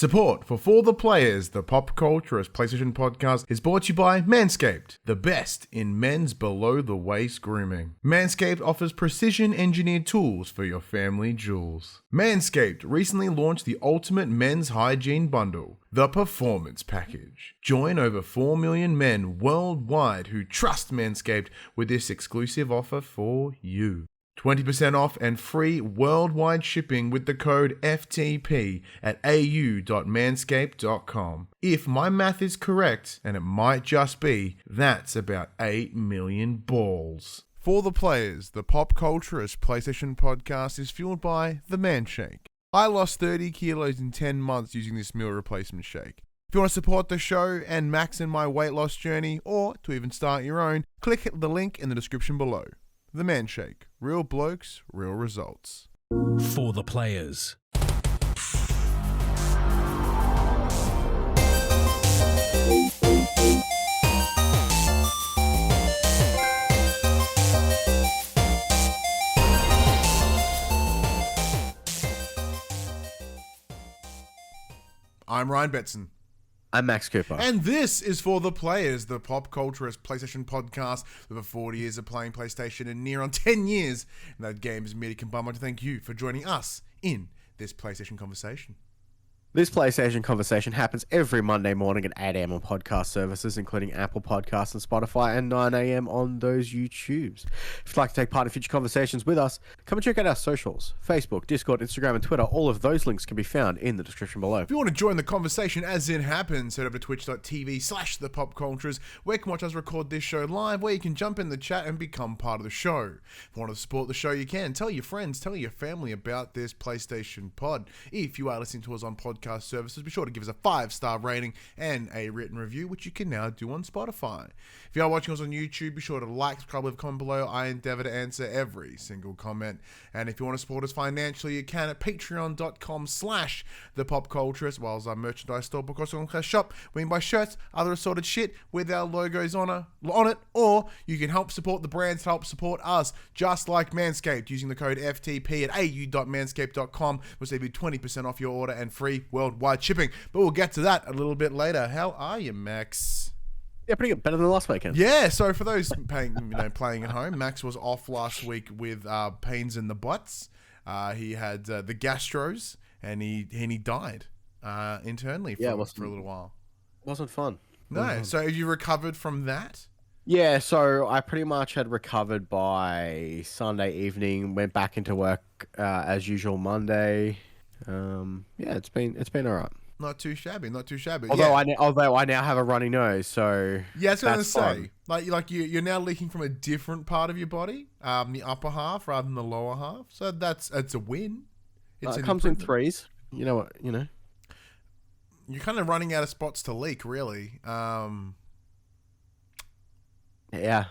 Support for the Players, the Pop Culturist PlayStation podcast, is brought to you by Manscaped, the best in men's below-the-waist grooming. Manscaped offers precision-engineered tools for your family jewels. Manscaped recently launched the ultimate men's hygiene bundle, the Performance Package. Join over 4 million men worldwide who trust Manscaped with this exclusive offer for you. 20% off and free worldwide shipping with the code FTP at au.manscaped.com. If my math is correct, and it might just be, that's about 8 million balls. For the Players, the Pop Culturist PlayStation podcast is fueled by the Man Shake. I lost 30 kilos in 10 months using this meal replacement shake. If you want to support the show and max in my weight loss journey, or to even start your own, click the link in the description below. The Man Shake. Real blokes, real results. For the Players. I'm Ryan Betson. I'm Max Cooper. And this is For the Players, the pop culturist PlayStation podcast with over 40 years of playing PlayStation and near on 10 years in that game's media combined. I want to thank you for joining us in this PlayStation conversation. This PlayStation conversation happens every Monday morning at 8 a.m. on podcast services, including Apple Podcasts and Spotify, and 9 a.m. on those YouTubes. If you'd like to take part in future conversations with us, come and check out our socials. Facebook, Discord, Instagram, and Twitter. All of those links can be found in the description below. If you want to join the conversation as it happens, head over to twitch.tv/thepopcultures, where you can watch us record this show live, where you can jump in the chat and become part of the show. If you want to support the show, you can. Tell your friends, tell your family about this PlayStation pod. If you are listening to us on podcast services, be sure to give us a 5-star rating and a written review, which you can now do on Spotify. If you are watching us on YouTube, be sure to like, subscribe, leave a comment below. I endeavor to answer every single comment. And if you want to support us financially, you can at patreon.com/thepopculturist, while our merchandise store, bookshop, where you can buy shirts, other assorted shit with our logos on it, or you can help support the brands to help support us, just like Manscaped, using the code FTP at au.manscaped.com, which will save you 20% off your order and free worldwide shipping. But we'll get to that a little bit later. How are you, Max? Yeah, pretty good. Better than last weekend. Yeah, so for those playing at home, Max was off last week with pains in the butts. He had the gastros, and he died internally for a little while. Wasn't fun. No, so have you recovered from that? Yeah, so I pretty much had recovered by Sunday evening. Went back into work as usual Monday. Yeah, it's been all right. Not too shabby. Although I now have a runny nose, so yeah, I was going to say, like you're now leaking from a different part of your body, the upper half rather than the lower half. So it's a win. It comes in threes. You know what? You know, you're kind of running out of spots to leak, really. Yeah.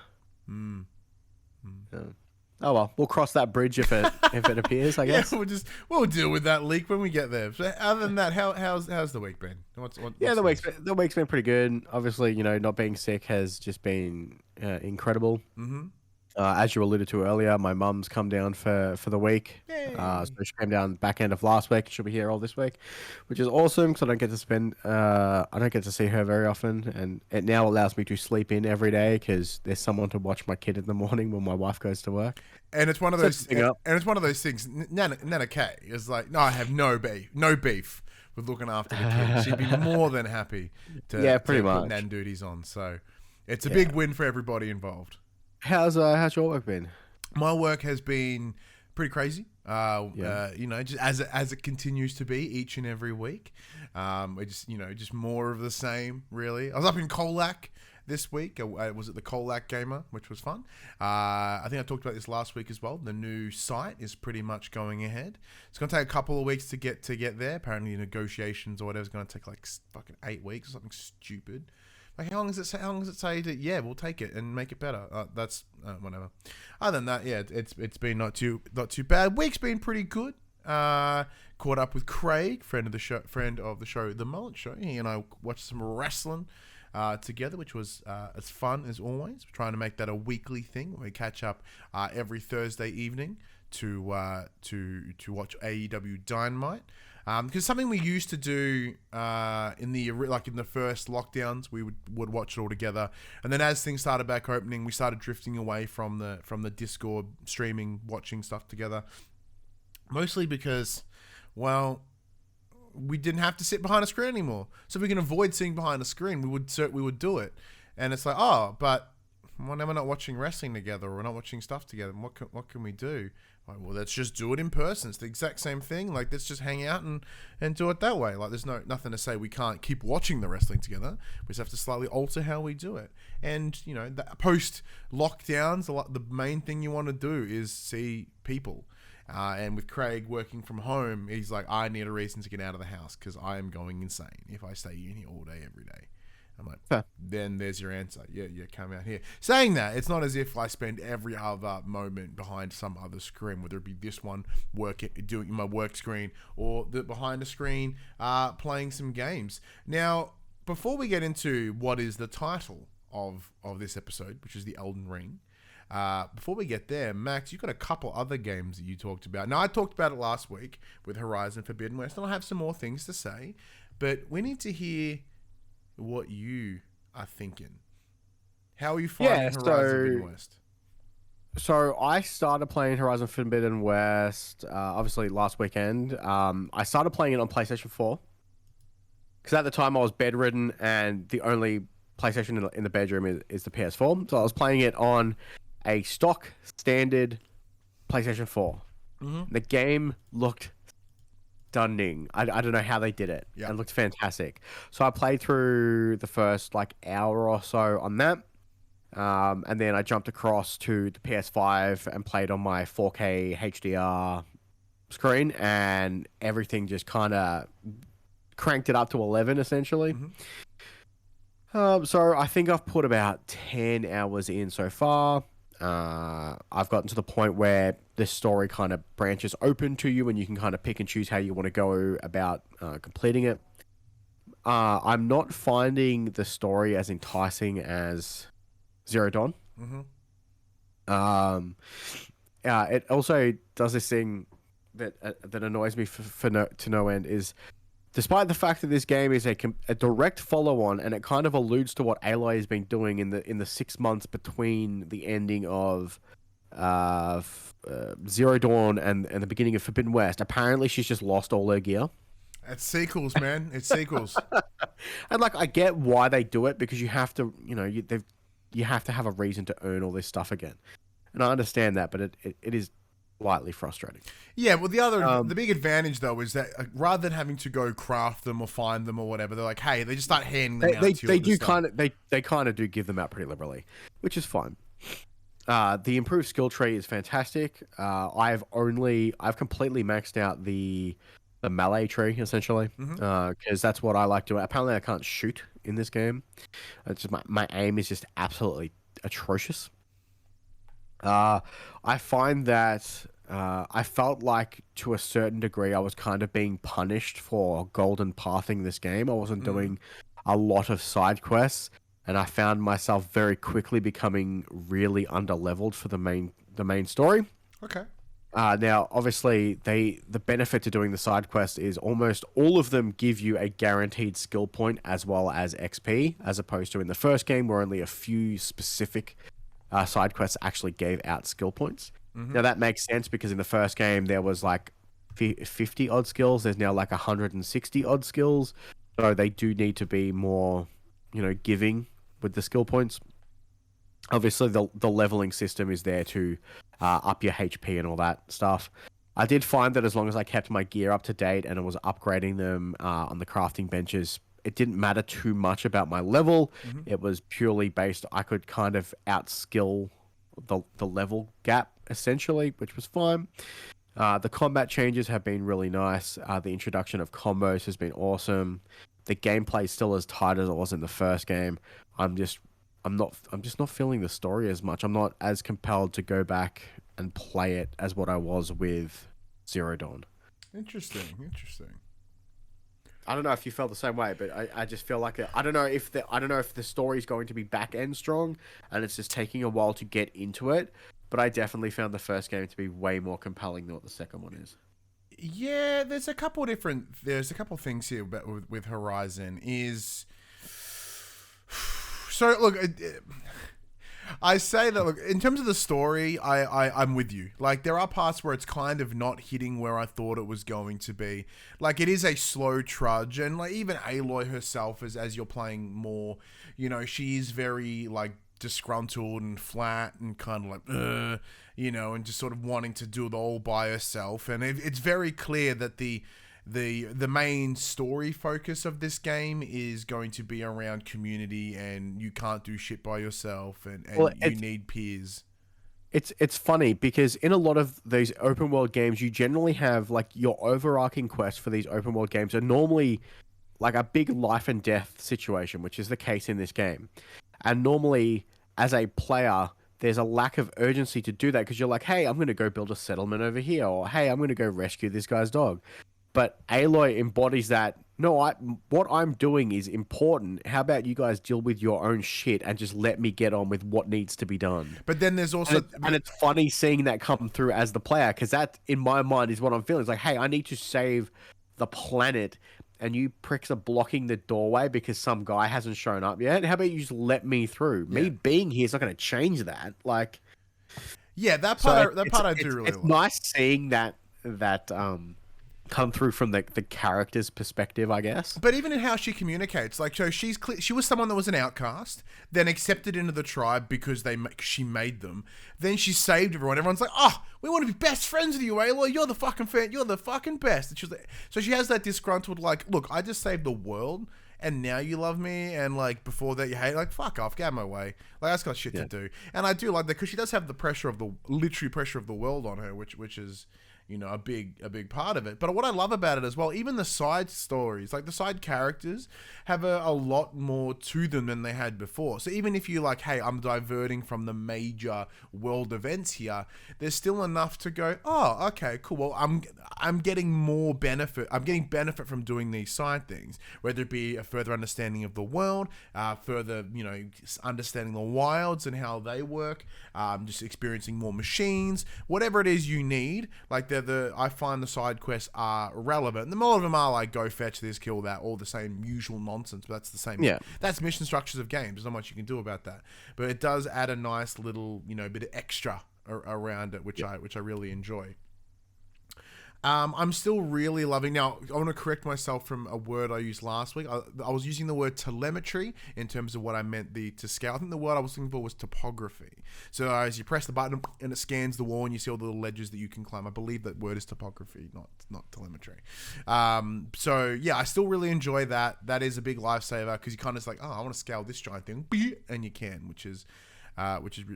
Oh well, we'll cross that bridge if it appears, I guess. Yeah, we'll deal with that leak when we get there. So other than that, how's the week been? The week's been pretty good. Obviously, not being sick has just been incredible. Mm-hmm. As you alluded to earlier, my mum's come down for the week. So she came down back end of last week. She'll be here all this week, which is awesome because I don't get to see her very often, and it now allows me to sleep in every day because there's someone to watch my kid in the morning when my wife goes to work. And it's one of those. It's one of those things. Nana K is like, no, I have no beef with looking after the kid. She'd be more than happy to put nan duties on. So it's a big win for everybody involved. How's your work been? My work has been pretty crazy. Just as it continues to be each and every week. Just more of the same, really. I was up in Colac this week. I was at the Colac Gamer, which was fun. I think I talked about this last week as well. The new site is pretty much going ahead. It's going to take a couple of weeks to get there. Apparently, negotiations or whatever is going to take like fucking 8 weeks or something stupid. Like, how long does it say that? Yeah, we'll take it and make it better. That's whatever. Other than that, yeah, it's been not too bad. Week's been pretty good. Caught up with Craig, friend of the show, The Mullet Show. He and I watched some wrestling together, which was as fun as always. We're trying to make that a weekly thing. We catch up every Thursday evening to watch AEW Dynamite. Because something we used to do in the first lockdowns, we would watch it all together, and then as things started back opening, we started drifting away from the Discord streaming, watching stuff together. Mostly because, well, we didn't have to sit behind a screen anymore. So if we can avoid sitting behind a screen, we would do it. And it's like, oh, but we're not watching wrestling together, or we're not watching stuff together. What can we do? Like, well, let's just do it in person. It's the exact same thing. Like, let's just hang out and do it that way. Like, there's nothing to say we can't keep watching the wrestling together. We just have to slightly alter how we do it. And, you know, post lockdowns, the main thing you want to do is see people. And with Craig working from home, he's like, I need a reason to get out of the house because I am going insane if I stay in here all day, every day. I'm like, Then there's your answer. Yeah, come out here. Saying that, it's not as if I spend every other moment behind some other screen, whether it be this one, doing my work screen, or behind a screen, playing some games. Now, before we get into what is the title of this episode, which is the Elden Ring, before we get there, Max, you've got a couple other games that you talked about. Now, I talked about it last week with Horizon Forbidden West, and I have some more things to say, but we need to hear what you are thinking. How are you finding Horizon Forbidden West? So I started playing Horizon Forbidden West, obviously last weekend. I started playing it on PlayStation 4 because at the time I was bedridden and the only PlayStation in the bedroom is the PS4. So I was playing it on a stock standard PlayStation 4. Mm-hmm. The game looked stunning. I don't know how they did it. Yep. It looked fantastic. So I played through the first hour or so on that. And then I jumped across to the PS5 and played on my 4K HDR screen, and everything just kind of cranked it up to 11 essentially. Mm-hmm. So I think I've put about 10 hours in so far. I've gotten to the point where this story kind of branches open to you and you can kind of pick and choose how you want to go about completing it. I'm not finding the story as enticing as Zero Dawn. Mm-hmm. It also does this thing that annoys me to no end is, despite the fact that this game is a direct follow-on, and it kind of alludes to what Aloy has been doing in the 6 months between the ending of Zero Dawn and the beginning of Forbidden West. Apparently, she's just lost all her gear. It's sequels, man. It's sequels. And I get why they do it, because you have to, you have to have a reason to earn all this stuff again. And I understand that, but it is slightly frustrating. Yeah, well, the big advantage though is that rather than having to go craft them or find them or whatever, they're like, hey, they just start handing them out to you. They kind of do give them out pretty liberally, which is fine. The improved skill tree is fantastic. I've completely maxed out the melee tree essentially, because that's what I like doing. Apparently, I can't shoot in this game. It's just my aim is just absolutely atrocious. I find that I felt like to a certain degree I was kind of being punished for golden pathing this game. I wasn't doing a lot of side quests, and I found myself very quickly becoming really underleveled for the main story. Okay. Now, obviously, the benefit to doing the side quests is almost all of them give you a guaranteed skill point as well as XP, as opposed to in the first game where only a few specific side quests actually gave out skill points. Mm-hmm. Now that makes sense because in the first game there was 50 odd skills. There's now 160 odd skills. So they do need to be more, giving with the skill points. Obviously the leveling system is there to up your HP and all that stuff. I did find that as long as I kept my gear up to date and I was upgrading them on the crafting benches, it didn't matter too much about my level. Mm-hmm. It was purely based, I could kind of outskill the level gap, essentially, which was fine. The combat changes have been really nice. The introduction of combos has been awesome. The gameplay is still as tight as it was in the first game. I'm just not feeling the story as much. I'm not as compelled to go back and play it as what I was with Zero Dawn. Interesting. I don't know if you felt the same way, but I just feel like I don't know if the story is going to be back end strong, and it's just taking a while to get into it. But I definitely found the first game to be way more compelling than what the second one is. Yeah, there's a couple things here with Horizon is. So look, I say that look in terms of the story, I'm with you. Like there are parts where it's kind of not hitting where I thought it was going to be. Like it is a slow trudge, and like even Aloy herself, as you're playing more, you know, she is very like disgruntled and flat and kind of like, you know, and just sort of wanting to do it all by herself. And it's very clear that the main story focus of this game is going to be around community, and you can't do shit by yourself, and you need peers. It's funny because in a lot of these open world games, you generally have like your overarching quest for these open world games are normally like a big life and death situation, which is the case in this game. And normally, as a player, there's a lack of urgency to do that because you're like, hey, I'm going to go build a settlement over here, or hey, I'm going to go rescue this guy's dog. But Aloy embodies that. No, what I'm doing is important. How about you guys deal with your own shit and just let me get on with what needs to be done? But then there's also... And it's funny seeing that come through as the player, because that, in my mind, is what I'm feeling. It's like, hey, I need to save the planet, and you pricks are blocking the doorway because some guy hasn't shown up yet. How about you just let me through? Yeah. Me being here is not going to change that. Like, yeah, that part I do really like. It's nice seeing that come through from the character's perspective, I guess. But even in how she communicates, like, so she was someone that was an outcast, then accepted into the tribe because she made them. Then she saved everyone. Everyone's like, oh, we want to be best friends with you, Aloy. You're the fucking fan. You're the fucking best. And so she has that disgruntled, like, look, I just saved the world, and now you love me, and like before that you hate, like, fuck off, get out of my way. Like, that's got shit to do. And I do like that because she does have the pressure of literary pressure of the world on her, which is, you know, a big part of it. But what I love about it as well, even the side stories, like the side characters have a lot more to them than they had before. So even if you're like, hey, I'm diverting from the major world events here, there's still enough to go, oh, okay, cool. Well, I'm getting more benefit. I'm getting benefit from doing these side things, whether it be a further understanding of the world, further, you know, understanding the wilds and how they work, just experiencing more machines, whatever it is you need. Like I find the side quests are relevant. And a lot of them are like, go fetch this, kill that, all the same usual nonsense, but that's the same. Yeah. That's mission structures of games. There's not much you can do about that. But it does add a nice little, you know, bit of extra around it, which I really enjoy. I'm still really loving... Now, I want to correct myself from a word I used last week. I was using the word telemetry in terms of what I meant to scale. I think the word I was looking for was topography. So as you press the button and it scans the wall and you see all the little ledges that you can climb. I believe that word is topography, not telemetry. So yeah, I still really enjoy that. That is a big lifesaver because you kind of like, oh, I want to scale this giant thing, and you can, which is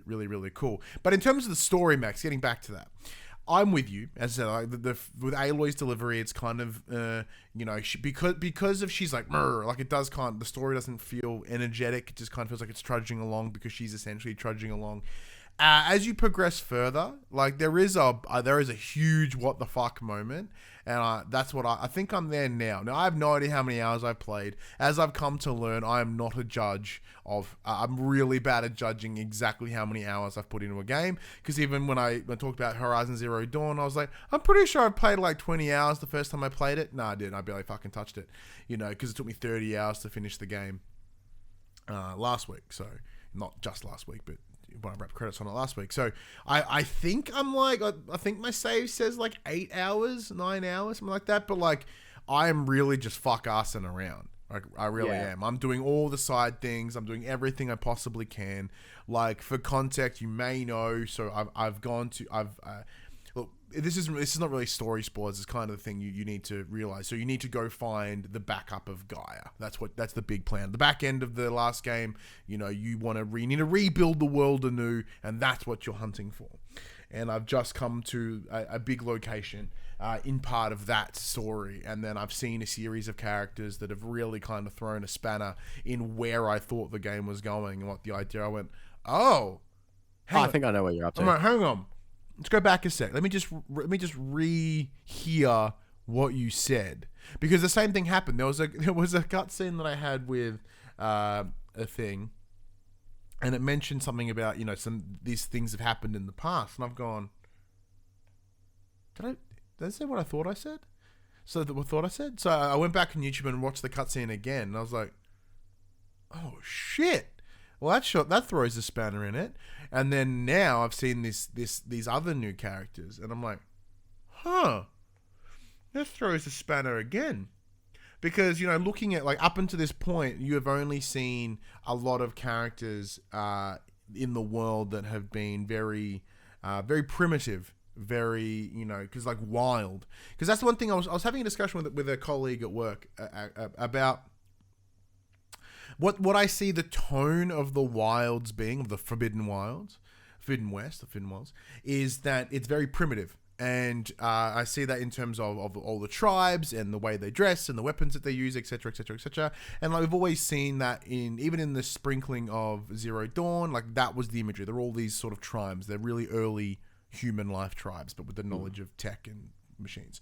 really, really cool. But in terms of the story, Max, getting back to that, I'm with you. As I said, like with Aloy's delivery, it's kind of, you know, because of she's like, like it does kind of, the story doesn't feel energetic. It just kind of feels like it's trudging along because she's essentially trudging along. As you progress further, like there is a huge what the fuck moment, and that's what I think I'm there now. Now I have no idea how many hours I've played. As I've come to learn, I am not a judge of. I'm really bad at judging exactly how many hours I've put into a game. Because even when I talked about Horizon Zero Dawn, I was like, I'm pretty sure I played like 20 hours the first time I played it. No, I didn't. I barely fucking touched it. You know, because it took me 30 hours to finish the game last week. So not just last week, but when I wrapped credits on it last week. So I think I'm like, I think my save says like 8 hours, 9 hours, something like that. But like, I am really just fuck-assing around. Like, I really am. I'm doing all the side things. I'm doing everything I possibly can. Like, for context, you may know, so look, this is not really story spoilers. It's kind of the thing you need to realize. So you need to go find the backup of Gaia. That's the big plan. The back end of the last game, you know, you need to rebuild the world anew, and that's what you're hunting for. And I've just come to a big location in part of that story, and then I've seen a series of characters that have really kind of thrown a spanner in where I thought the game was going and what the idea. I went, I think I know what you're up to. I'm like, hang on. Let's go back a sec. Let me just re-hear what you said, because the same thing happened. There was a cutscene that I had with a thing, and it mentioned something about, you know, these things have happened in the past, and I've gone, did I say what I thought I said? So that what I thought I said. So I went back on YouTube and watched the cutscene again, and I was like, "Oh shit!" Well, that throws a spanner in it. And then now I've seen these other new characters, and I'm like, "Huh, that throws a spanner again." Because, you know, looking at, like, up until this point, you have only seen a lot of characters in the world that have been very, very primitive, very, you know, because, like, wild. Because that's the one thing I was having a discussion with a colleague at work about what I see the tone of the wilds being, of the Forbidden Wilds, Forbidden West, the Forbidden Wilds, is that it's very primitive. And I see that in terms of all the tribes and the way they dress and the weapons that they use, etc., etc., etc. And like, we've always seen that even in the sprinkling of Zero Dawn, like that was the imagery. They're all these sort of tribes. They're really early human life tribes, but with the knowledge of tech and machines.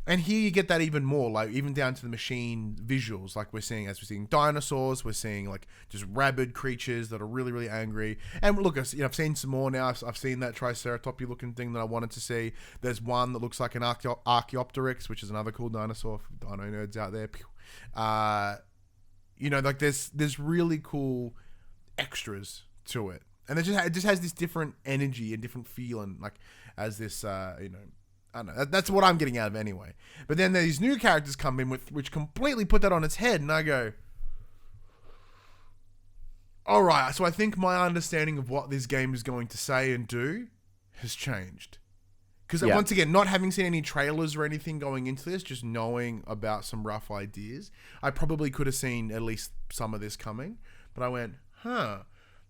And here you get that even more, like even down to the machine visuals, like we're seeing dinosaurs, we're seeing like just rabid creatures that are really, really angry. And look, I've seen some more now. I've seen that Triceratopy looking thing that I wanted to see. There's one that looks like an Archaeopteryx, which is another cool dinosaur for dino nerds out there. You know, like there's really cool extras to it, and it just has this different energy and different feeling, like as this you know. I don't know. That's what I'm getting out of it anyway. But then these new characters come in which completely put that on its head, and I go, all right. So I think my understanding of what this game is going to say and do has changed. Because once again, not having seen any trailers or anything going into this, just knowing about some rough ideas, I probably could have seen at least some of this coming. But I went, huh.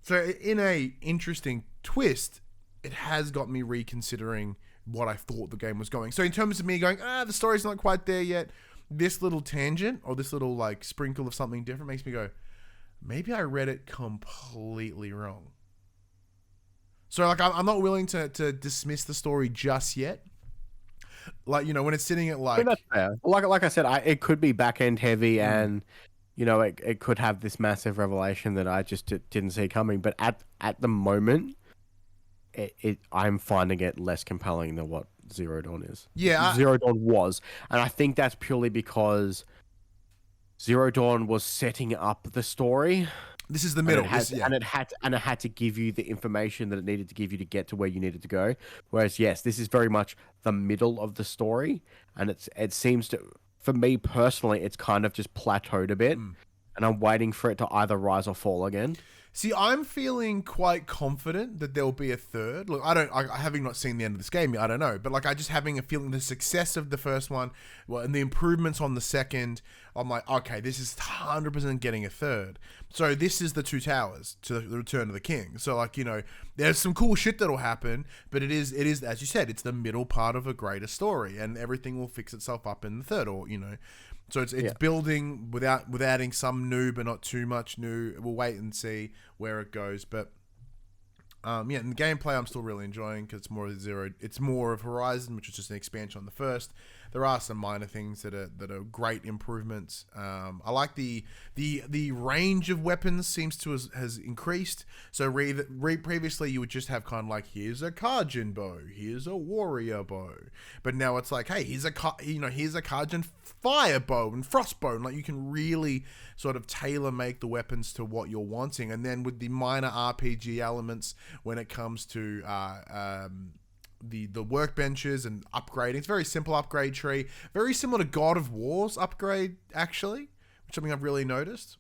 So in a interesting twist, it has got me reconsidering what I thought the game was going. So in terms of me going, the story's not quite there yet, this little tangent or this little like sprinkle of something different makes me go, maybe I read it completely wrong. So like I'm not willing to dismiss the story just yet. Like, you know, when it's sitting at like... That's fair. Like I said, it could be back end heavy and, you know, it could have this massive revelation that I just didn't see coming. But at the moment... I'm finding it less compelling than what Zero Dawn is. Yeah, Zero Dawn was, and I think that's purely because Zero Dawn was setting up the story. This is the middle, and it had to give you the information that it needed to give you to get to where you needed to go. Whereas, yes, this is very much the middle of the story, and it seems to, for me personally, it's kind of just plateaued a bit, and I'm waiting for it to either rise or fall again. See, I'm feeling quite confident that there'll be a third. Look, I having not seen the end of this game, I don't know. But like, I just having a feeling the success of the first one, and the improvements on the second, I'm like, okay, this is 100% getting a third. So this is the Two Towers to the Return of the King. So like, you know, there's some cool shit that'll happen, but it is as you said, it's the middle part of a greater story, and everything will fix itself up in the third, or you know. So it's building without adding some new, but not too much new. We'll wait and see where it goes. But and the gameplay I'm still really enjoying because it's more of Horizon, which is just an expansion on the first. There are some minor things that are great improvements. I like the range of weapons seems to has increased. So previously you would just have kind of like, here's a Kajin bow, here's a warrior bow, but now it's like, hey, here's a Kajin fire bow and frost bow, and like you can really sort of tailor make the weapons to what you're wanting. And then with the minor RPG elements when it comes to the workbenches and upgrading, it's a very simple upgrade tree, very similar to God of War's upgrade actually, which is something I've really noticed.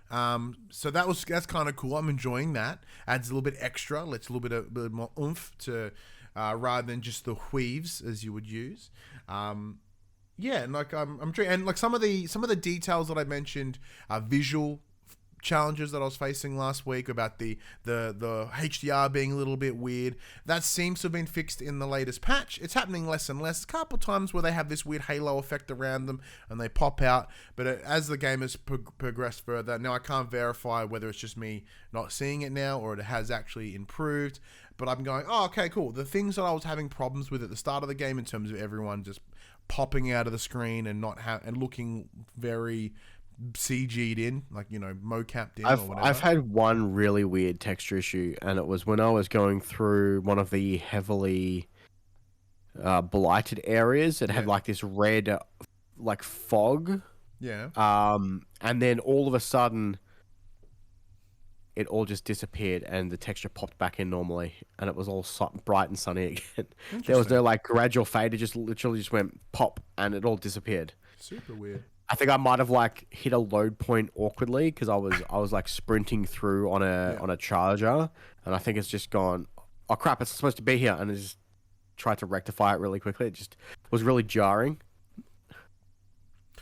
So that's kind of cool. I'm enjoying that. Adds a little bit extra, lets a little bit more oomph to rather than just the weaves as you would use. Yeah, and like I'm and like some of the details that I mentioned, visual challenges that I was facing last week about the HDR being a little bit weird, that seems to have been fixed in the latest patch. It's happening less and less. A couple times where they have this weird halo effect around them and they pop out, but as the game has progressed further, now I can't verify whether it's just me not seeing it now or it has actually improved, but I'm going, oh, okay, cool. The things that I was having problems with at the start of the game in terms of everyone just popping out of the screen and and looking very CG'd in, like, you know, mocapped in or whatever. I've had one really weird texture issue, and it was when I was going through one of the heavily blighted areas that had like this red like fog. Yeah. And then all of a sudden it all just disappeared and the texture popped back in normally and it was all bright and sunny again. There was no like gradual fade. It just literally just went pop and it all disappeared. Super weird. I think I might have like hit a load point awkwardly because I was like sprinting through on a charger and I think it's just gone, oh crap, it's supposed to be here, and I just tried to rectify it really quickly. It just was really jarring.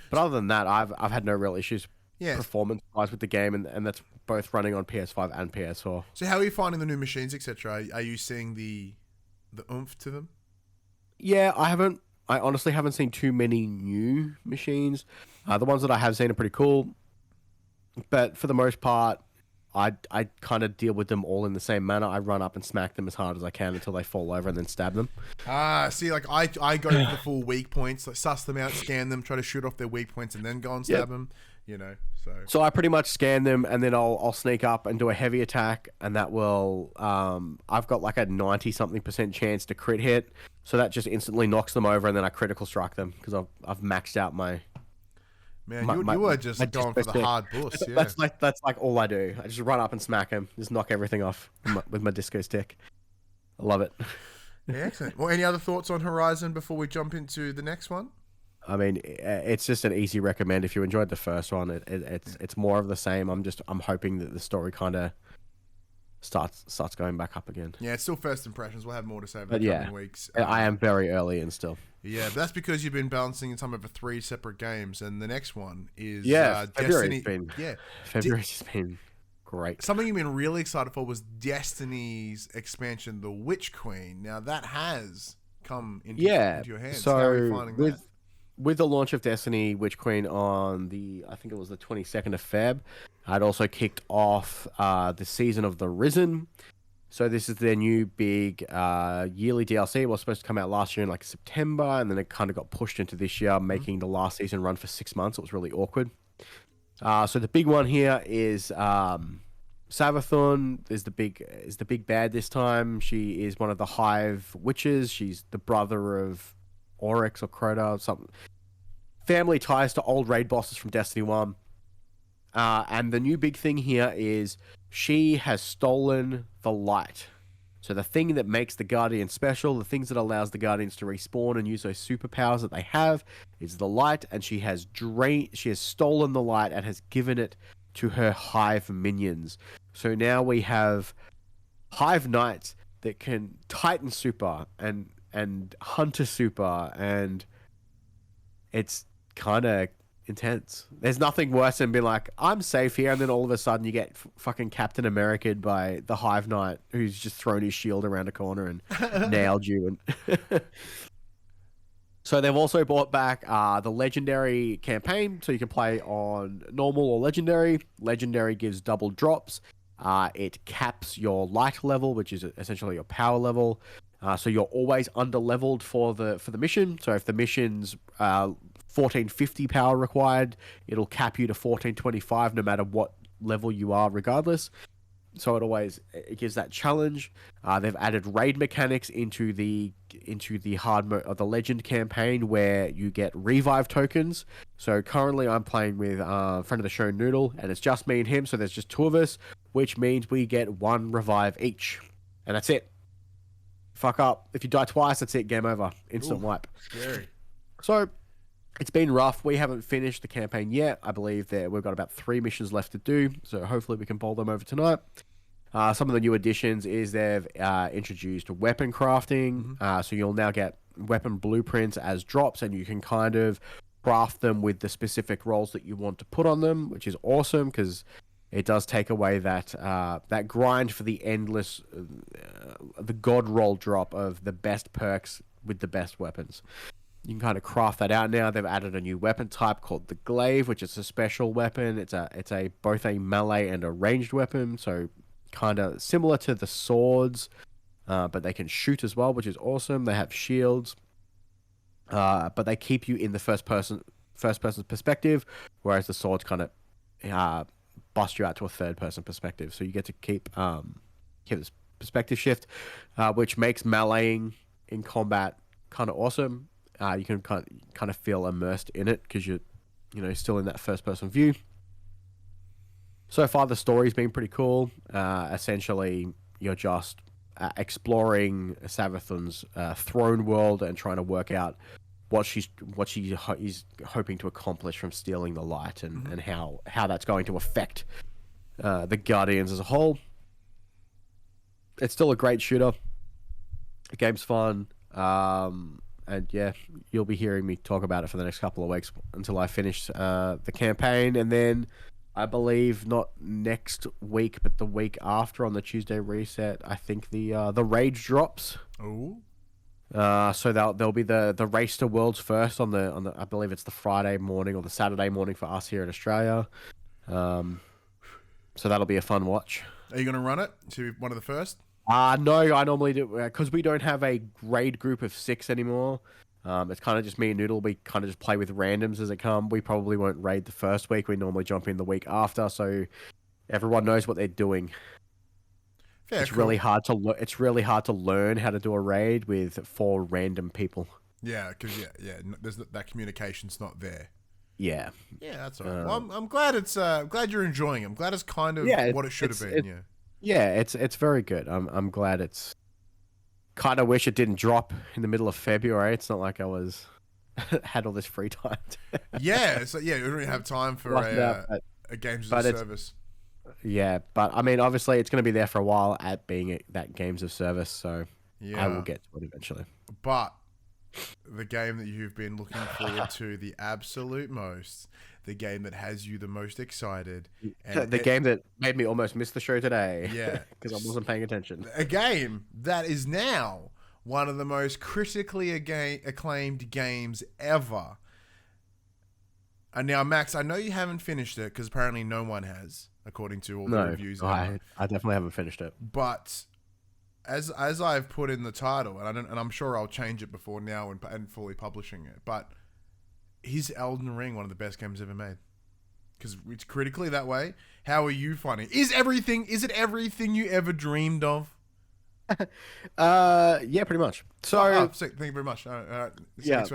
But other than that, I've had no real issues performance-wise with the game, and that's both running on PS5 and PS4. So how are you finding the new machines, etc.? Are you seeing the oomph to them? Yeah, I honestly haven't seen too many new machines. The ones that I have seen are pretty cool. But for the most part, I kind of deal with them all in the same manner. I run up and smack them as hard as I can until they fall over and then stab them. See, like I go for the full weak points, like suss them out, scan them, try to shoot off their weak points, and then go and stab them. You know, so I pretty much scan them and then I'll sneak up and do a heavy attack, and that will I've got like a 90-something% chance to crit hit, so that just instantly knocks them over, and then I critical strike them because I've maxed out my. Man, you are just going for the hard boost. Yeah. That's like all I do. I just run up and smack him, just knock everything off with my disco stick. I love it. Yeah, excellent. Well, any other thoughts on Horizon before we jump into the next one? I mean, it's just an easy recommend. If you enjoyed the first one, it's more of the same. I'm hoping that the story kind of starts going back up again. Yeah, it's still first impressions. We'll have more to say over the coming weeks. I am very early in still. Yeah, but that's because you've been balancing some over 3 separate games, and the next one is February's Destiny. February's been great. Something you've been really excited for was Destiny's expansion, The Witch Queen. Now that has come into your hands. So how are you finding that? With the launch of Destiny Witch Queen on I think it was the 22nd of Feb, I'd also kicked off the season of The Risen. So this is their new big yearly DLC. It was supposed to come out last year in like September, and then it kind of got pushed into this year, making the last season run for 6 months. It was really awkward. So the big one here is Savathun is the big bad this time. She is one of the Hive witches. She's the brother of Oryx or Crota or something. Family ties to old raid bosses from Destiny 1. And the new big thing here is she has stolen the light. So the thing that makes the Guardian special, the things that allows the Guardians to respawn and use those superpowers that they have, is the light, and she has stolen the light and has given it to her Hive minions. So now we have Hive Knights that can Titan super and Hunter super, and it's kind of intense. There's nothing worse than being like, I'm safe here, and then all of a sudden you get fucking Captain America'd by the Hive Knight who's just thrown his shield around a corner and nailed you. And so they've also brought back the Legendary campaign, so you can play on normal or Legendary. Legendary gives double drops. It caps your light level, which is essentially your power level. So you're always under-leveled for the mission. So if the mission's 1450 power required, it'll cap you to 1425 no matter what level you are regardless. So it gives that challenge. They've added raid mechanics into the hard mode of the Legend campaign, where you get revive tokens. So currently I'm playing with a friend of the show, Noodle, and it's just me and him, so there's just 2 of us, which means we get 1 revive each. And that's it. Fuck up. If you die twice, that's it. Game over. Instant wipe. Scary. So it's been rough. We haven't finished the campaign yet. I believe that we've got about 3 missions left to do, so hopefully we can bowl them over tonight. Some of the new additions is they've introduced weapon crafting. So you'll now get weapon blueprints as drops, and you can kind of craft them with the specific roles that you want to put on them, which is awesome because it does take away that grind for the endless, the god roll drop of the best perks with the best weapons. You can kind of craft that out now. They've added a new weapon type called the Glaive, which is a special weapon. It's both a melee and a ranged weapon, so kind of similar to the swords, but they can shoot as well, which is awesome. They have shields, but they keep you in the first person's perspective, whereas the swords kind of bust you out to a third person perspective. So you get to keep this perspective shift, which makes meleeing in combat kind of awesome. You can kind of feel immersed in it because you're, still in that first person view. So far, the story's been pretty cool. Essentially, you're just exploring Savathun's throne world and trying to work out what she is hoping to accomplish from stealing the light, and how that's going to affect the Guardians as a whole. It's still a great shooter. The game's fun. And yeah, you'll be hearing me talk about it for the next couple of weeks until I finish the campaign. And then I believe not next week, but the week after on the Tuesday reset, I think the Rage drops. Oh. So there'll be the Race to Worlds first on the I believe it's the Friday morning or the Saturday morning for us here in Australia. So that'll be a fun watch. Are you going to run it to be one of the first? No, I normally do, because we don't have a raid group of 6 anymore. It's kind of just me and Noodle. We kind of just play with randoms as they come. We probably won't raid the first week. We normally jump in the week after, so everyone knows what they're doing. Fair, it's really hard to learn how to do a raid with 4 random people. Yeah, because there's that communication's not there. Yeah. Yeah, that's all right. Well, I'm glad it's glad you're enjoying it. I'm glad it's kind of what it should have been. Yeah, it's very good. I'm glad it's. Kind of wish it didn't drop in the middle of February. It's not like I had all this free time. Yeah, so you don't really have time for a games as a service. Yeah, but I mean, obviously, it's going to be there for a while at being that games of service. So I will get to it eventually. But the game that you've been looking forward to the absolute most, the game that has you the most excited, and the game that made me almost miss the show today. Yeah, because I wasn't paying attention. A game that is now one of the most critically acclaimed games ever. And now, Max, I know you haven't finished it because apparently no one has, according to all the reviews. I definitely haven't finished it. But as I've put in the title, and I'm sure I'll change it before now and fully publishing it, but is Elden Ring one of the best games ever made? Because it's critically that way. How are you finding it? Is it everything you ever dreamed of? Yeah, pretty much. So sick. Thank you very much. Yeah.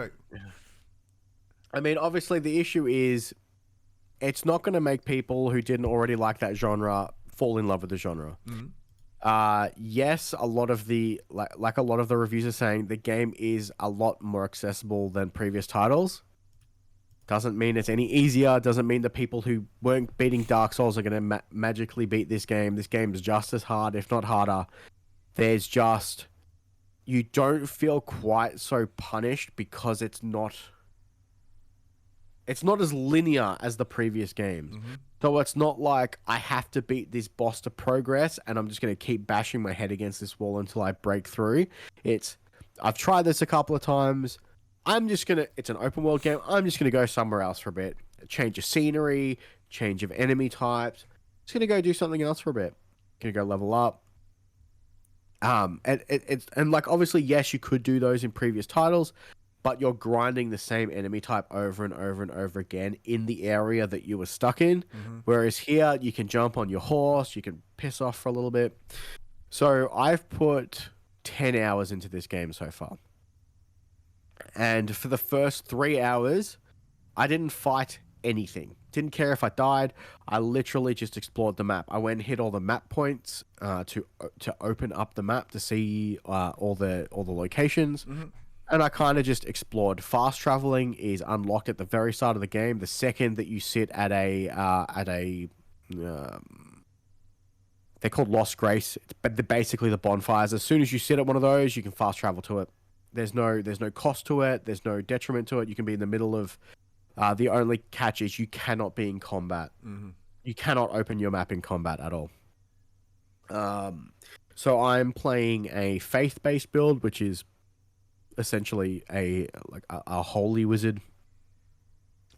I mean, obviously the issue is it's not going to make people who didn't already like that genre fall in love with the genre. Mm-hmm. Yes, a lot of the like a lot of the reviews are saying the game is a lot more accessible than previous titles. Doesn't mean it's any easier. Doesn't mean the people who weren't beating Dark Souls are going to magically beat this game. This game is just as hard, if not harder. There's just you don't feel quite so punished because it's not as linear as the previous games. Mm-hmm. So it's not like I have to beat this boss to progress and I'm just going to keep bashing my head against this wall until I break through. I've tried this a couple of times. It's an open world game. I'm just going to go somewhere else for a bit. Change of scenery, change of enemy types. Just going to go do something else for a bit. Going to go level up. And like, obviously, yes, you could do those in previous titles, but you're grinding the same enemy type over and over and over again in the area that you were stuck in. Mm-hmm. Whereas here, you can jump on your horse, you can piss off for a little bit. So I've put 10 hours into this game so far. And for the first 3 hours, I didn't fight anything. Didn't care if I died. I literally just explored the map. I went and hit all the map points to open up the map to see all the locations. Mm-hmm. And I kind of just explored. Fast traveling is unlocked at the very start of the game. The second that you sit at they're called Lost Grace, but they're basically the bonfires. As soon as you sit at one of those, you can fast travel to it. There's no cost to it. There's no detriment to it. You can be in the middle of. The only catch is you cannot be in combat. Mm-hmm. You cannot open your map in combat at all. So I'm playing a faith-based build, which is essentially a holy wizard.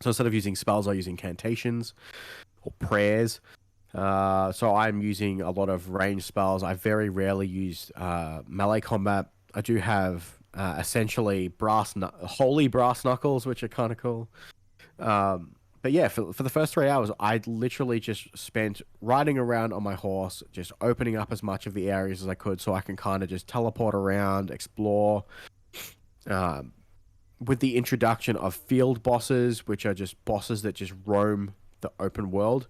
So instead of using spells, I'm using incantations or prayers. So I'm using a lot of ranged spells. I very rarely use melee combat. I do have essentially holy brass knuckles, which are kind of cool. But yeah, for the first 3 hours, I literally just spent riding around on my horse, just opening up as much of the areas as I could so I can kind of just teleport around, explore. with the introduction of field bosses, which are just bosses that just roam the open world,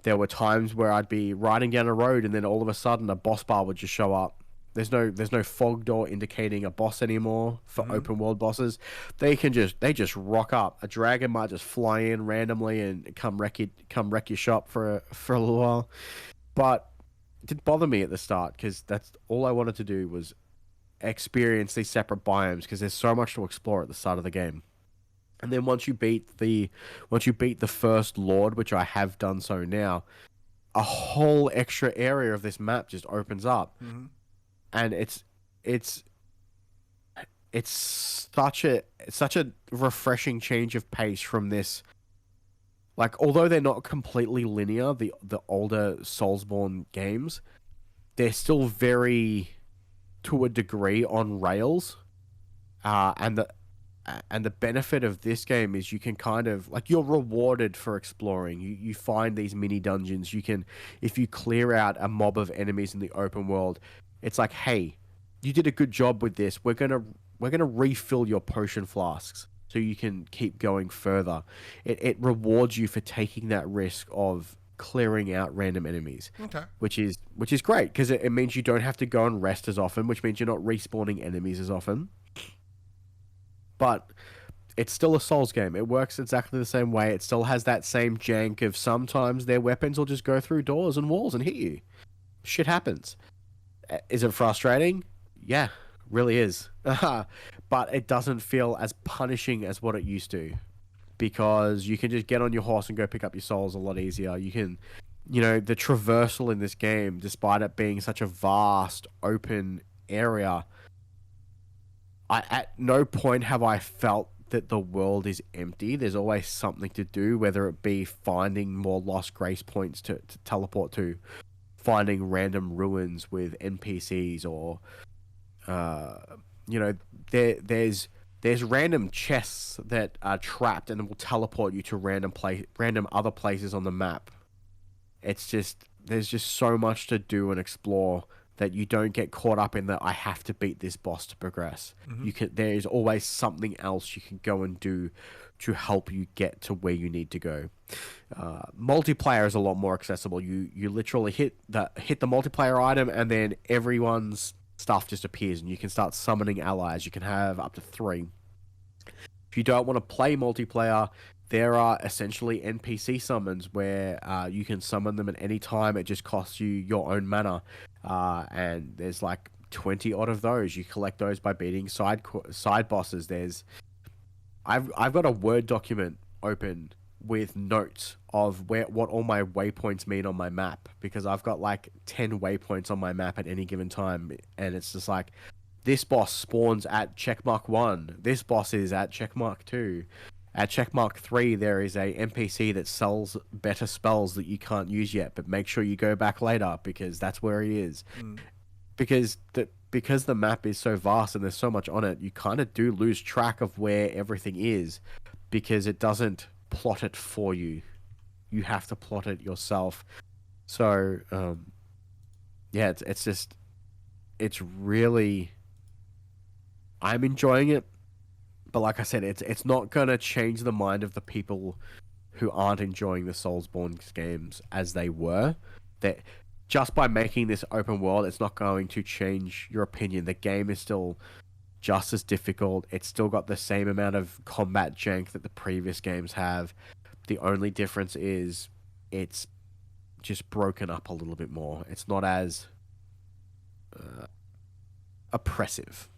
there were times where I'd be riding down a road and then all of a sudden a boss bar would just show up. There's no fog door indicating a boss anymore for open world bosses. They just rock up. A dragon might just fly in randomly and come wreck your shop for a little while. But it didn't bother me at the start because that's all I wanted to do was experience these separate biomes because there's so much to explore at the start of the game. And then once you beat the first Lord, which I have done so now, a whole extra area of this map just opens up. And it's such a refreshing change of pace from this. Like, although they're not completely linear, the older Soulsborne games, they're still very, to a degree, on rails. And the benefit of this game is you can kind of, like, you're rewarded for exploring. You find these mini dungeons. You can, if you clear out a mob of enemies in the open world, it's like, hey, you did a good job with this. We're gonna refill your potion flasks so you can keep going further. It rewards you for taking that risk of clearing out random enemies. Okay. Which is great because it means you don't have to go and rest as often, which means you're not respawning enemies as often. But it's still a Souls game. It works exactly the same way. It still has that same jank of sometimes their weapons will just go through doors and walls and hit you. Shit happens. Is it frustrating? Yeah, really is. But it doesn't feel as punishing as what it used to, because you can just get on your horse and go pick up your souls a lot easier. You can, the traversal in this game, despite it being such a vast open area, at no point have I felt that the world is empty. There's always something to do, whether it be finding more lost grace points to teleport to, finding random ruins with NPCs, or there's random chests that are trapped and will teleport you to random other places on the map. It's just, there's just so much to do and explore that you don't get caught up in that I have to beat this boss to progress. There is always something else you can go and do to help you get to where you need to go. Multiplayer is a lot more accessible. You literally hit the multiplayer item and then everyone's stuff just appears and you can start summoning allies. You can have up to 3. If you don't want to play multiplayer, there are essentially NPC summons where you can summon them at any time. It just costs you your own mana. And there's like 20 odd of those. You collect those by beating side bosses. I've got a Word document open with notes of what all my waypoints mean on my map, because I've got like 10 waypoints on my map at any given time, and it's just like, this boss spawns at checkmark 1. This boss is at checkmark 2. At checkmark 3, there is a NPC that sells better spells that you can't use yet, but make sure you go back later because that's where he is. Because the map is so vast and there's so much on it, you kind of do lose track of where everything is because it doesn't plot it for you. You have to plot it yourself. So, yeah, it's really, I'm enjoying it. But like I said, it's not going to change the mind of the people who aren't enjoying the Soulsborne games as they were. That just by making this open world, it's not going to change your opinion. The game is still just as difficult. It's still got the same amount of combat jank that the previous games have. The only difference is it's just broken up a little bit more. It's not as oppressive.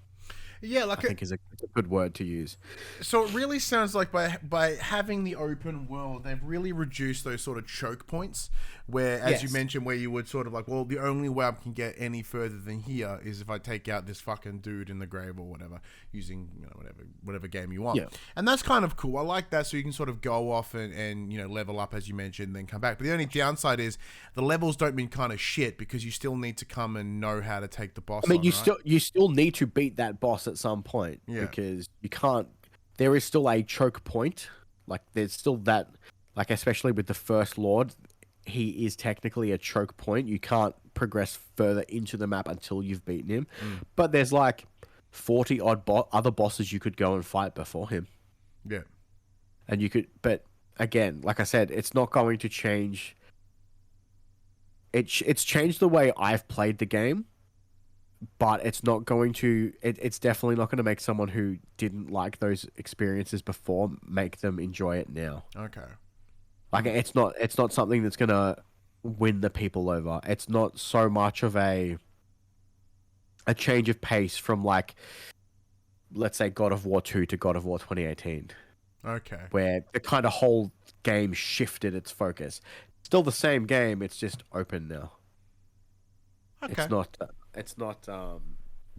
Yeah, like I think is a good word to use. So it really sounds like by having the open world, they've really reduced those sort of choke points where, as you mentioned, where you would sort of like, well, the only way I can get any further than here is if I take out this fucking dude in the grave or whatever, using whatever game you want. Yeah. And that's kind of cool. I like that, so you can sort of go off and level up, as you mentioned, then come back. But the only downside is the levels don't mean kind of shit because you still need to come and know how to take the boss. I mean, you still need to beat that boss at some point, because you can't. There is still a choke point. Like there's still that. Like especially with the first Lord, he is technically a choke point. You can't progress further into the map until you've beaten him. But there's like 40 odd other bosses you could go and fight before him. Yeah. And you could, but again, like I said, it's not going to change. It's changed the way I've played the game, but it's not going to. It's definitely not going to make someone who didn't like those experiences before make them enjoy it now. Okay. Like it's not something that's going to win the people over. It's not so much of a change of pace from, like, let's say God of War 2 to God of War 2018. Okay. Where the kind of whole game shifted its focus. Still the same game, it's just open now. Okay. It's not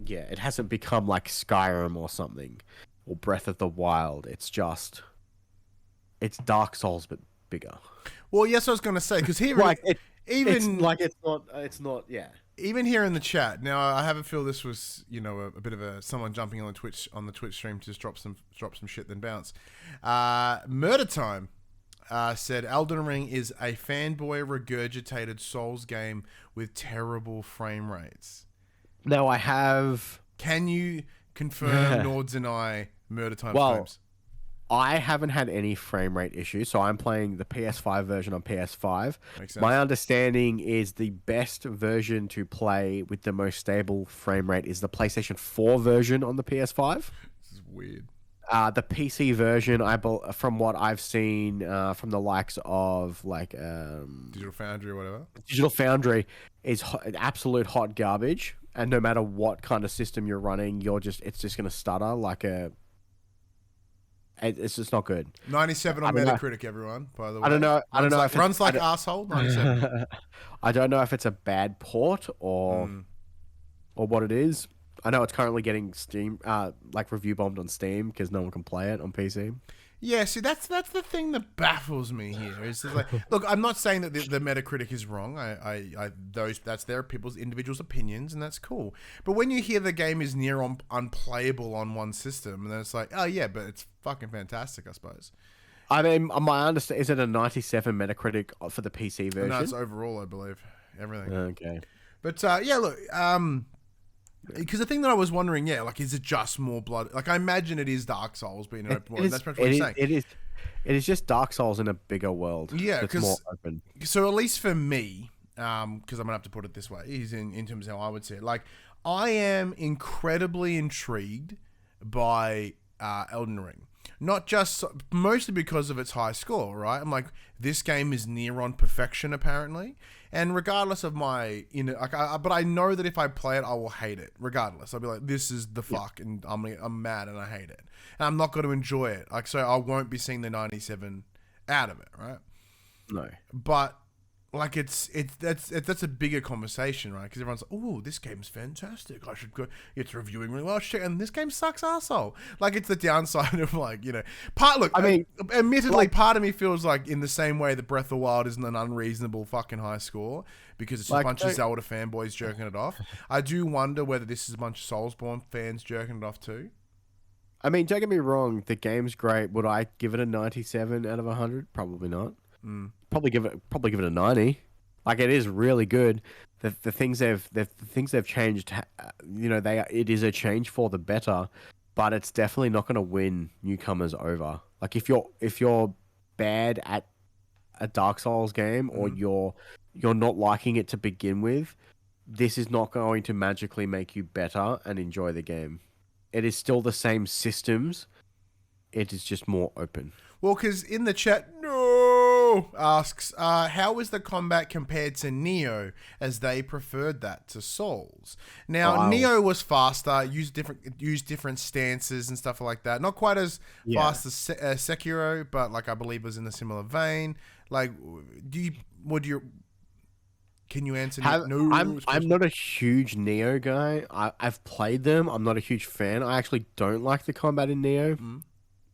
yeah, it hasn't become like Skyrim or something, or Breath of the Wild. It's Dark Souls but bigger. Well, yes, I was going to say, because here, Like it's not yeah. Even here in the chat, now I have a feel this was, a bit of someone jumping on the Twitch stream to just drop some shit then bounce. Murder Time said Elden Ring is a fanboy regurgitated Souls game with terrible frame rates. Now I have. Can you confirm nor deny Murder Time frames? I haven't had any frame rate issues, so I'm playing the PS5 version on PS5. Makes sense. My understanding is the best version to play with the most stable frame rate is the PlayStation 4 version on the PS5. This is weird. The PC version, from what I've seen from the likes of like Digital Foundry or whatever. Digital Foundry is absolute hot garbage, and no matter what kind of system you're running, it's just going to stutter like a. It's just not good. 97 on Metacritic, everyone. By the way, I don't know. I don't know if runs like asshole. 97. I don't know if it's a bad port or what it is. I know it's currently getting Steam review bombed on Steam because no one can play it on PC. Yeah, see, that's the thing that baffles me here. Is like, look, I'm not saying that the Metacritic is wrong. That's their people's individuals' opinions, and that's cool. But when you hear the game is near unplayable on one system, and then it's like, oh yeah, but it's fucking fantastic, I suppose. I mean, my understanding is it a 97 Metacritic for the PC version? No, it's overall, I believe, everything. Okay. But yeah, look, because the thing that I was wondering, is it just more blood? Like, I imagine it is Dark Souls, but that's pretty much what you're saying. It is just Dark Souls in a bigger world. Yeah, because more open. So at least for me, because I'm gonna have to put it this way, is in terms of how I would see it. Like, I am incredibly intrigued by Elden Ring. Not just mostly because of its high score, right? I'm like, this game is near on perfection, apparently. And regardless of my, but I know that if I play it, I will hate it. Regardless, I'll be like, this is the fuck, and I'm mad and I hate it, and I'm not going to enjoy it. Like, so I won't be seeing the 97 out of it, right? No, but like that's a bigger conversation, right? Because everyone's like, oh, this game's fantastic. I should go. It's reviewing really well. Shit, and this game sucks, arsehole. Like, it's the downside of admittedly, part of me feels like in the same way that Breath of the Wild isn't an unreasonable fucking high score because it's just a bunch of Zelda fanboys jerking it off. I do wonder whether this is a bunch of Soulsborne fans jerking it off too. I mean, don't get me wrong. The game's great. Would I give it a 97 out of 100? Probably not. Probably give it a 90. Like, it is really good. The things they've changed, it is a change for the better, but it's definitely not going to win newcomers over. Like, if you're bad at a Dark Souls game or you're not liking it to begin with, this is not going to magically make you better and enjoy the game. It is still the same systems. It is just more open. Well, because in the chat, asks, how is the combat compared to Neo, as they preferred that to Souls? Now, Neo was faster, used different stances and stuff like that. Not quite as fast as Sekiro, but I believe was in a similar vein. Like, can you answer? I'm not a huge Neo guy. I've played them. I'm not a huge fan. I actually don't like the combat in Neo.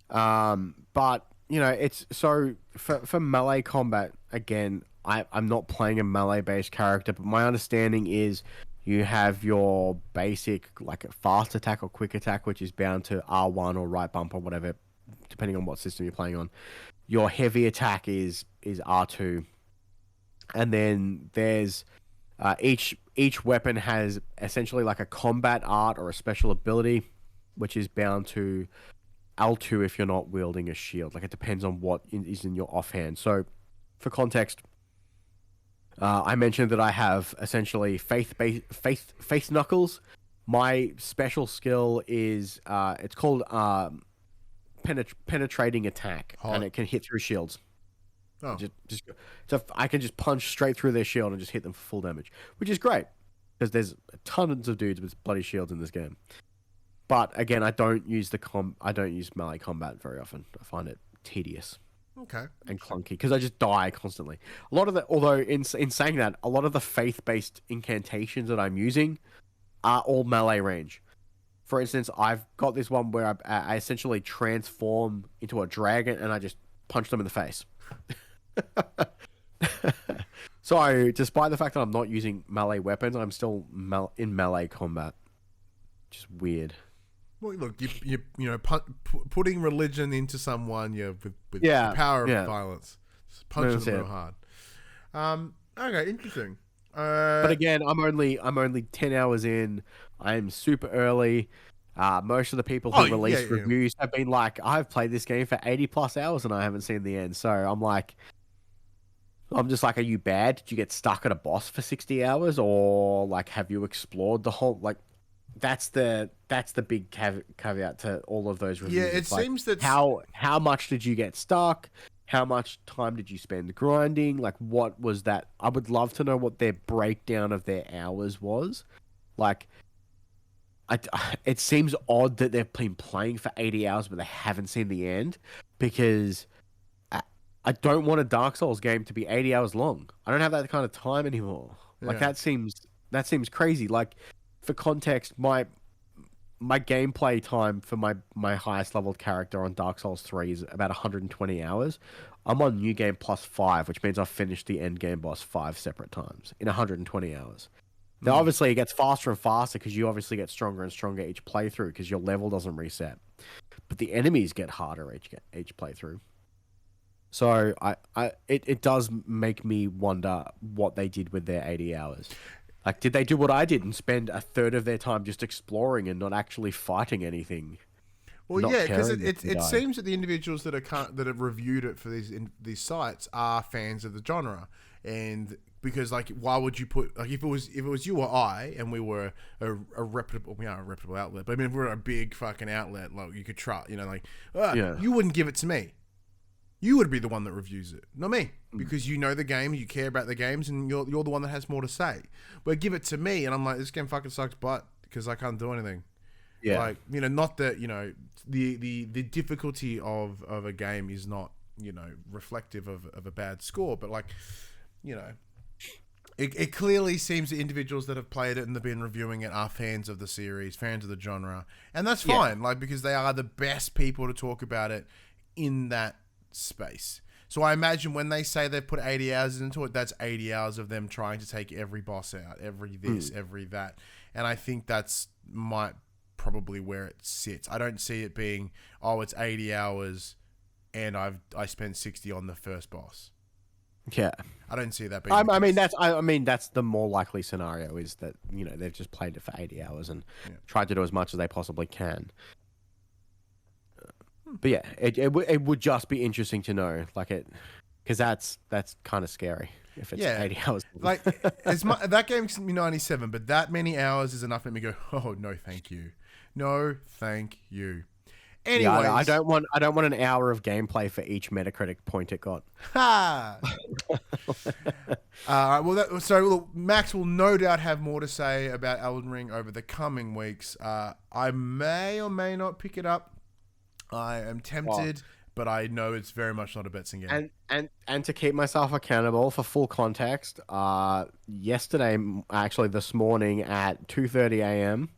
But it's so for melee combat, again, I'm not playing a melee based character, but my understanding is you have your basic fast attack or quick attack, which is bound to R1 or right bump or whatever, depending on what system you're playing on. Your heavy attack is R2, and then there's each each weapon has essentially like a combat art or a special ability, which is bound to L2 if you're not wielding a shield. Like, it depends on what is in your offhand. So, for context, I mentioned that I have essentially faith knuckles. My special skill is it's called penetrating attack, and it can hit through shields. Oh. So I can just punch straight through their shield and just hit them for full damage, which is great because there's tons of dudes with bloody shields in this game. But again, I don't use melee combat very often. I find it tedious. Okay. And clunky because I just die constantly. A lot of the, although in saying that, a lot of the faith-based incantations that I'm using are all melee range. For instance, I've got this one where I essentially transform into a dragon and I just punch them in the face. So, despite the fact that I'm not using melee weapons, I'm still in melee combat. Just weird. Well, look, you know, putting religion into someone, with the power of violence, just punching them real hard. Okay, interesting. But again, I'm only 10 hours in. I'm super early. Most of the people who release reviews have been like, I've played this game for 80 plus hours and I haven't seen the end. So I'm just like, are you bad? Did you get stuck at a boss for 60 hours, or like, have you explored the whole like? That's the big caveat to all of those reviews. Yeah, it seems that how much did you get stuck? How much time did you spend grinding? Like, what was that? I would love to know what their breakdown of their hours was. Like, it seems odd that they've been playing for 80 hours, but they haven't seen the end, because I don't want a Dark Souls game to be 80 hours long. I don't have that kind of time anymore. Like, that seems crazy. Like, for context, my gameplay time for my highest leveled character on Dark Souls 3 is about 120 hours. I'm on New Game Plus 5, which means I've finished the end game boss 5 separate times in 120 hours. Now, obviously, it gets faster and faster because you obviously get stronger and stronger each playthrough because your level doesn't reset. But the enemies get harder each playthrough. So it does make me wonder what they did with their 80 hours. Like, did they do what I did and spend a third of their time just exploring and not actually fighting anything? Well, yeah, because it seems that the individuals that have reviewed it for these sites are fans of the genre, and because, like, why would you put, like, if it was you or I and we were a reputable, we are a reputable outlet, but I mean, if we're a big fucking outlet, like, you could try, you know, like, you wouldn't give it to me. You would be the one that reviews it, not me, because you know the game, you care about the games, and you're the one that has more to say. But give it to me, and I'm like, this game fucking sucks butt because I can't do anything. Yeah, like, you know, not that, you know, the difficulty of a game is not, you know, reflective of a bad score, but, like, you know, it clearly seems the individuals that have played it and have been reviewing it are fans of the series, fans of the genre, and that's fine, like, because they are the best people to talk about it in that space. So I imagine when they say they've put 80 hours into it, that's 80 hours of them trying to take every boss out, every this, every that. And I think that's probably where it sits. I don't see it being, it's 80 hours and I spent 60 on the first boss. Yeah. I don't see that being I mean that's the more likely scenario, is that, you know, they've just played it for 80 hours and tried to do as much as they possibly can. But yeah, it would just be interesting to know, like, because that's kind of scary if it's 80 hours. Like, that game can be 97, but that many hours is enough to make me go, oh, no, thank you. No, thank you. Anyways, yeah, I don't want an hour of gameplay for each Metacritic point it got. Ha! So Max will no doubt have more to say about Elden Ring over the coming weeks. I may or may not pick it up. I am tempted, but I know it's very much not a bets and game. And to keep myself accountable, for full context, yesterday, actually this morning at 2:30 a.m.,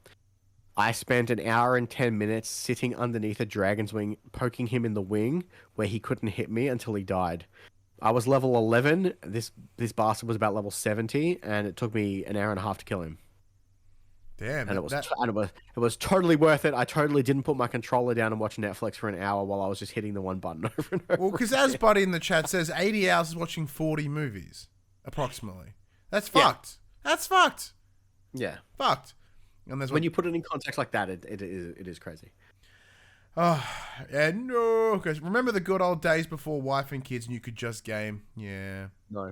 I spent an hour and 10 minutes sitting underneath a dragon's wing, poking him in the wing where he couldn't hit me until he died. I was level 11. This bastard was about level 70, and it took me an hour and a half to kill him. Damn, and it was totally worth it. I totally didn't put my controller down and watch Netflix for an hour while I was just hitting the one button over and over. Well, because as Buddy in the chat says, 80 hours is watching 40 movies, approximately. That's fucked. That's fucked. Yeah. Fucked. And that's When you put it in context like that, it is crazy. Oh, and no, because remember the good old days before wife and kids and you could just game? Yeah. No.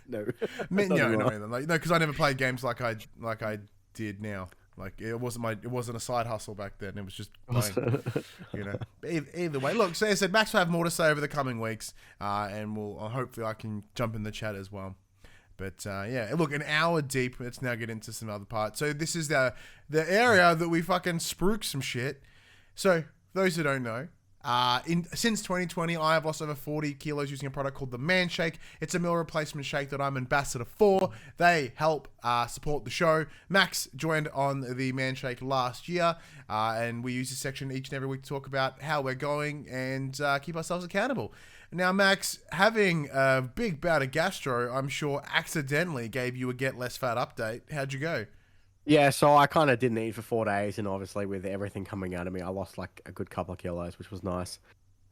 No. No, Not anymore. no, like, no, because I never played games like I did now. Like it wasn't a side hustle back then. It was just playing, you know. Either way, look. So I said Max will have more to say over the coming weeks, and we'll hopefully I can jump in the chat as well. But yeah, look, an hour deep. Let's now get into some other parts. So this is the area that we fucking spruik some shit. So those who don't know, since 2020, I have lost over 40 kilos using a product called the Manscaped. It's a meal replacement shake that I'm ambassador for. They help support the show. Max joined on the Manscaped last year, and we use this section each and every week to talk about how we're going and keep ourselves accountable. Now, Max, having a big bout of gastro, I'm sure accidentally gave you a Get Less Fat update. How'd you go? Yeah, so I kind of didn't eat for 4 days, and obviously with everything coming out of me, I lost like a good couple of kilos, which was nice.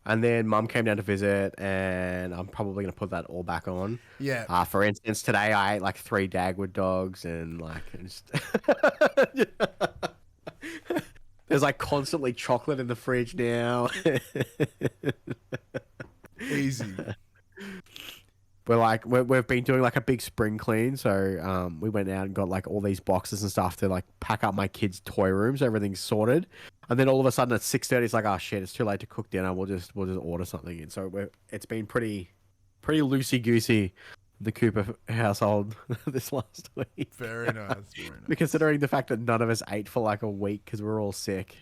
And then Mum came down to visit, and I'm probably gonna put that all back on. Yeah. For instance, today I ate like 3 Dagwood dogs, and like just... there's like constantly chocolate in the fridge now. Easy. We've been doing like a big spring clean, so we went out and got like all these boxes and stuff to like pack up my kids' toy rooms. Everything's sorted, and then all of a sudden at 6:30, it's like, oh shit, it's too late to cook dinner. We'll just order something in. So it's been pretty loosey goosey, the Cooper household this last week. Very nice. Very nice. Considering the fact that none of us ate for like a week because we're all sick.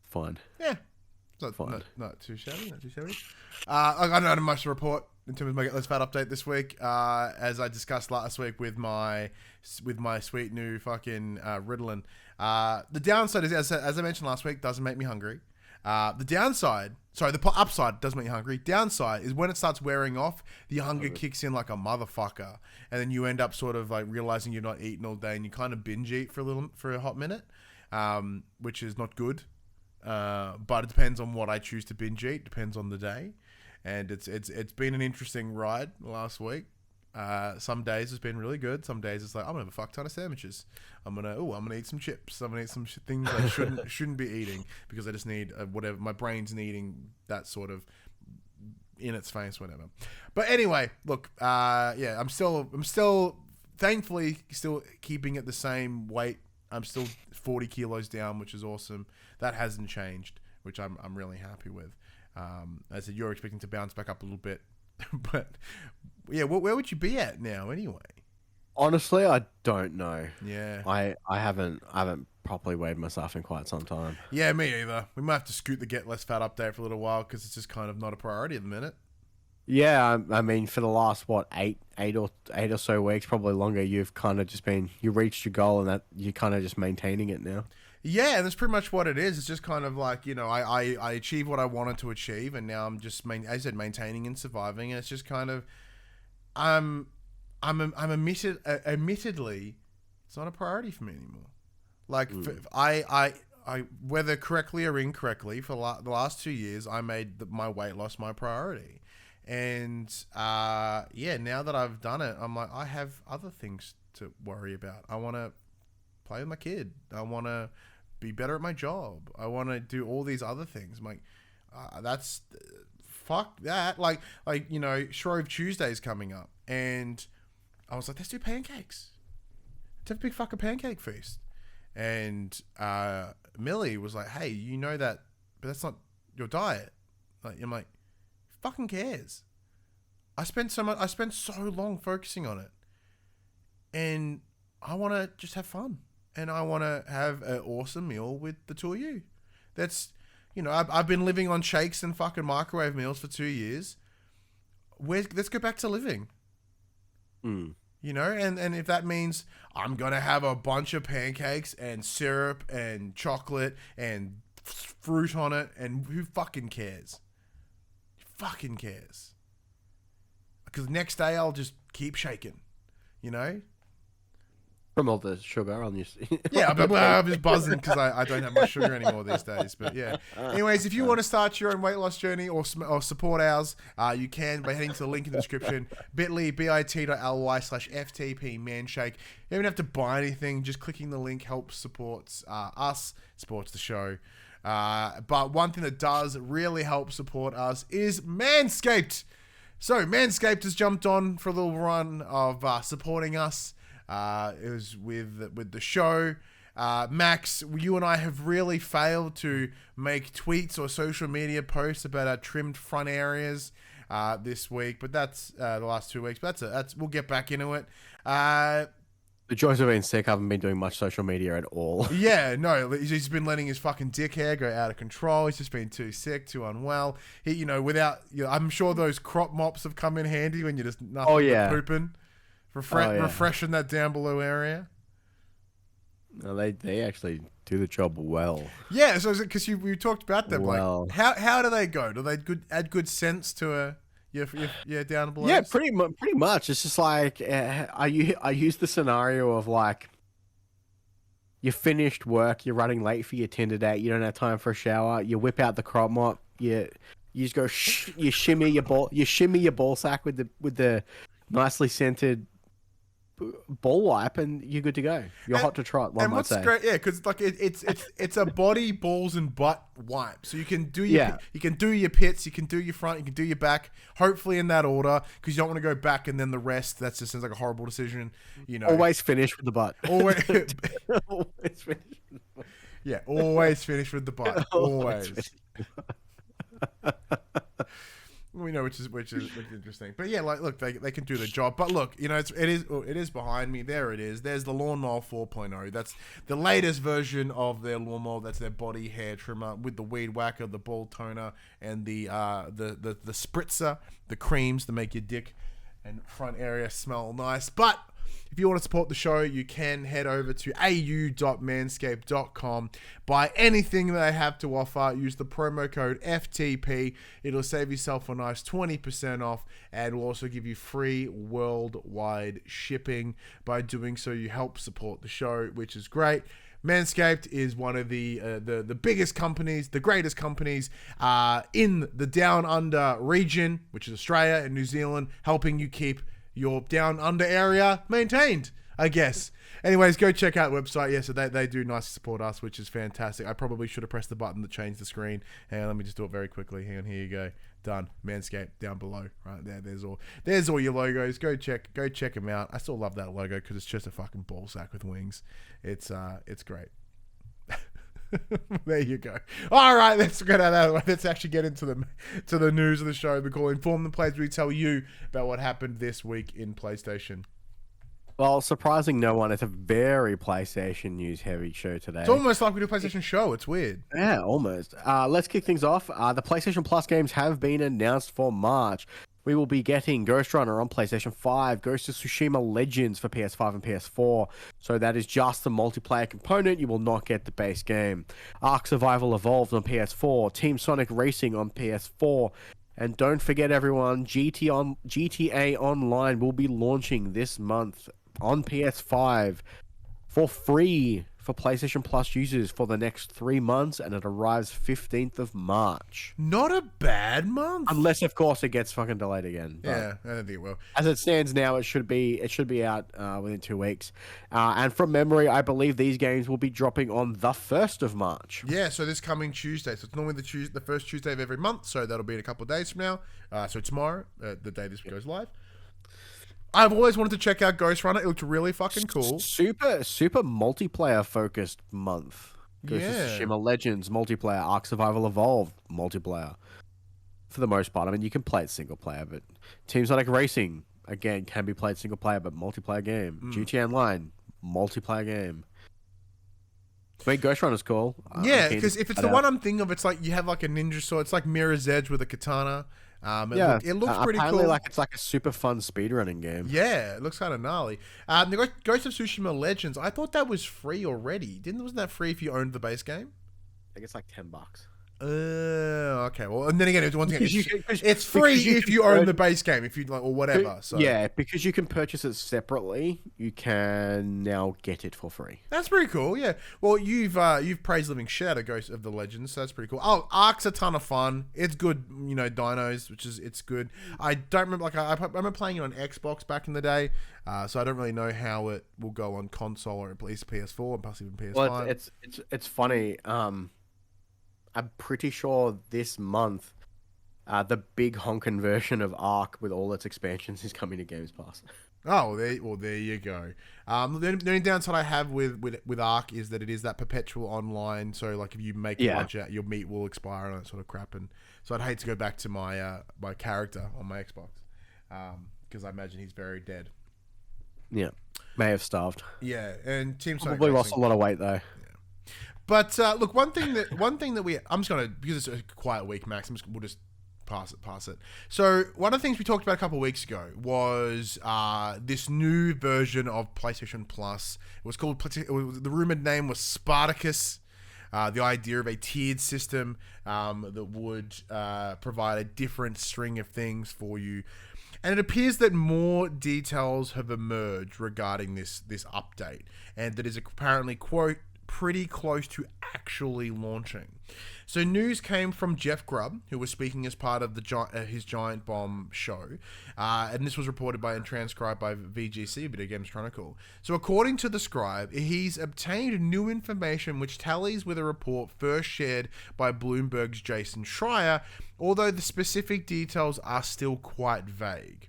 Fun. Yeah. Not too shabby. Not too shabby. I don't have much to report in terms of my Get Less Fat update this week. As I discussed last week with my sweet new fucking Ritalin. The downside is, as I mentioned last week, doesn't make me hungry. The upside does make you hungry. Downside is when it starts wearing off, the hunger kicks in like a motherfucker, and then you end up sort of like realizing you're not eating all day, and you kind of binge eat for a hot minute, which is not good. But it depends on what I choose to binge eat. Depends on the day, and it's been an interesting ride last week. Some days it's been really good. Some days it's like I'm gonna have a fuck ton of sandwiches. I'm gonna eat some chips. I'm gonna eat some things I shouldn't be eating because I just need whatever my brain's needing that sort of in its face, whatever. But anyway, look, yeah, I'm still thankfully still keeping it the same weight. I'm still 40 kilos down, which is awesome. That hasn't changed, which I'm really happy with. As I said, you're expecting to bounce back up a little bit, but yeah, where would you be at now anyway? Honestly, I don't know. Yeah, I haven't properly weighed myself in quite some time. Yeah, me either. We might have to scoot the Get Less Fat update for a little while because it's just kind of not a priority at the minute. Yeah, I mean, for the last eight or so weeks, probably longer, you've kind of just you reached your goal, and that you're kind of just maintaining it now. Yeah, and that's pretty much what it is. It's just kind of like, you know, I achieved what I wanted to achieve, and now I'm just as I said, maintaining and surviving. And it's just kind of, I'm admittedly, it's not a priority for me anymore. Like I whether correctly or incorrectly, for the last 2 years, I made my weight loss my priority. And yeah, now that I've done it, I'm like, I have other things to worry about. I want to play with my kid. I want to be better at my job. I want to do all these other things. I'm like, that's fuck that. Like you know, Shrove Tuesday's coming up, and I was like, let's do pancakes. Let's have a big fucking pancake feast. And Millie was like, hey, you know that, but that's not your diet. Like, I'm like, fucking cares? I spent so long focusing on it, and I want to just have fun, and I want to have an awesome meal with the two of you. That's, you know, I've been living on shakes and fucking microwave meals for 2 years. Let's go back to living. You know, and if that means I'm gonna have a bunch of pancakes and syrup and chocolate and fruit on it, and who fucking cares? Fucking cares? Because the next day I'll just keep shaking, you know. From all the sugar on your. Yeah, but I'm just buzzing because I don't have much sugar anymore these days. But yeah. Anyways, if you want to start your own weight loss journey or support ours, you can by heading to the link in the description, bit.ly/FTP Manshake. You don't have to buy anything. Just clicking the link helps supports us, supports the show. But one thing that does really help support us is Manscaped. So Manscaped has jumped on for a little run of supporting us. It was with the show. Max, you and I have really failed to make tweets or social media posts about our trimmed front areas this week, but that's the last 2 weeks. But that's we'll get back into it. The joys of being sick, I haven't been doing much social media at all. Yeah, no, he's been letting his fucking dick hair go out of control. He's just been too sick, too unwell. He, I'm sure those crop mops have come in handy when you're just nothing but pooping. Refreshing that down below area. No, they actually do the job well. Yeah, so because we talked about them, well. Like how do they go? Do they add good sense to your down below? Yeah, pretty much. It's just like I use the scenario of like you finished work, you're running late for your Tinder date, you don't have time for a shower, you whip out the crop mop, you just go you shimmy your ball sack with the nicely scented ball wipe, and you're good to go. You're hot to trot. One might say. And what's great, yeah, because like it's a body, balls, and butt wipe. So you can do your pits, you can do your front, you can do your back. Hopefully in that order, because you don't want to go back and then the rest. That just sounds like a horrible decision. Always finish with the butt. Always finish. Yeah, always finish with the butt. Always. We know which is interesting, but yeah, like look, they can do the job. But look, it is behind me. There it is. There's the Lawnmower 4.0. That's the latest version of their lawnmower. That's their body hair trimmer with the weed whacker, the ball toner, and the spritzer, the creams to make your dick and front area smell nice. But if you want to support the show, you can head over to au.manscaped.com. Buy anything they have to offer. Use the promo code FTP. It'll save yourself a nice 20% off and will also give you free worldwide shipping. By doing so, you help support the show, which is great. Manscaped is one of the biggest companies, the greatest companies in the Down Under region, which is Australia and New Zealand, helping you keep your down under area maintained, I guess. Anyways, go check out the website. Yeah, so they do nicely support us, which is fantastic. I probably should have pressed the button to change the screen. Hang on, let me just do it very quickly. Hang on, here you go. Done. Manscaped down below. Right there. There's all your logos. Go check them out. I still love that logo because it's just a fucking ball sack with wings. It's great. There you go. All right, let's get out of that way. Let's actually get into the news of the show. We call Inform the Players. We tell you about what happened this week in PlayStation. Well, surprising no one, it's a very PlayStation news heavy show today. It's almost like we do a PlayStation show. It's weird. Yeah, almost. Let's kick things off. The PlayStation Plus games have been announced for March. We will be getting Ghost Runner on PlayStation 5, Ghost of Tsushima Legends for PS5 and PS4. So that is just the multiplayer component. You will not get the base game. Ark Survival Evolved on PS4, Team Sonic Racing on PS4. And don't forget, everyone, GTA Online will be launching this month on PS5 for free for PlayStation Plus users for the next 3 months, and it arrives 15th of March. Not a bad month. Unless, of course, it gets fucking delayed again. Yeah, I don't think it will. As it stands now, it should be out within 2 weeks. And from memory, I believe these games will be dropping on the 1st of March. Yeah, so this coming Tuesday. So it's normally the first Tuesday of every month, so that'll be in a couple of days from now. So tomorrow, the day this goes live. I've always wanted to check out Ghost Runner. It looked really fucking cool. Super multiplayer focused month. Ghost of Tsushima Legends multiplayer, Ark Survival Evolved multiplayer. For the most part, I mean, you can play it single player, but Team Sonic Racing again can be played single player, but multiplayer game. GTA Online multiplayer game. I mean, Ghost Runner's cool. Yeah, because if it's the one I'm thinking of, it's like you have like a ninja sword. It's like Mirror's Edge with a katana. It looks pretty cool. Like it's like a super fun speedrunning game. Yeah, it looks kind of gnarly. The Ghost of Tsushima Legends, I thought that was free already. Wasn't that free if you owned the base game? I think it's like $10. Okay. Well, and then again, once again, it's free because if you own the base game, if you like, or whatever. So yeah, because you can purchase it separately, you can now get it for free. that's pretty cool. Yeah. Well, you've praised living shit out of Ghost of the Legends, so that's pretty cool. Oh, Ark's a ton of fun. It's good. You know, dinos, it's good. I don't remember. Like I remember playing it on Xbox back in the day, so I don't really know how it will go on console or at least PS4 and possibly even PS5. Well, it's funny. I'm pretty sure this month, the big honkin' version of Ark with all its expansions is coming to Games Pass. Oh, there you go. The only downside I have with Ark is that it is that perpetual online. So, like, if you make a budget, your meat will expire and that sort of crap. And so, I'd hate to go back to my my character on my Xbox because I imagine he's very dead. Yeah, may have starved. Yeah, and Team Sony Probably lost a lot of weight though. But look, one thing that I'm just gonna, because it's a quiet week, Max. We'll just pass it. So one of the things we talked about a couple of weeks ago was this new version of PlayStation Plus. It was called. The rumored name was Spartacus. The idea of a tiered system that would provide a different string of things for you. And it appears that more details have emerged regarding this update, and that is apparently, quote, pretty close to actually launching. So news came from Jeff Grubb, who was speaking as part of his Giant Bomb show, and this was reported by and transcribed by VGC, Video Games Chronicle. So according to the scribe, he's obtained new information which tallies with a report first shared by Bloomberg's Jason Schreier, although the specific details are still quite vague.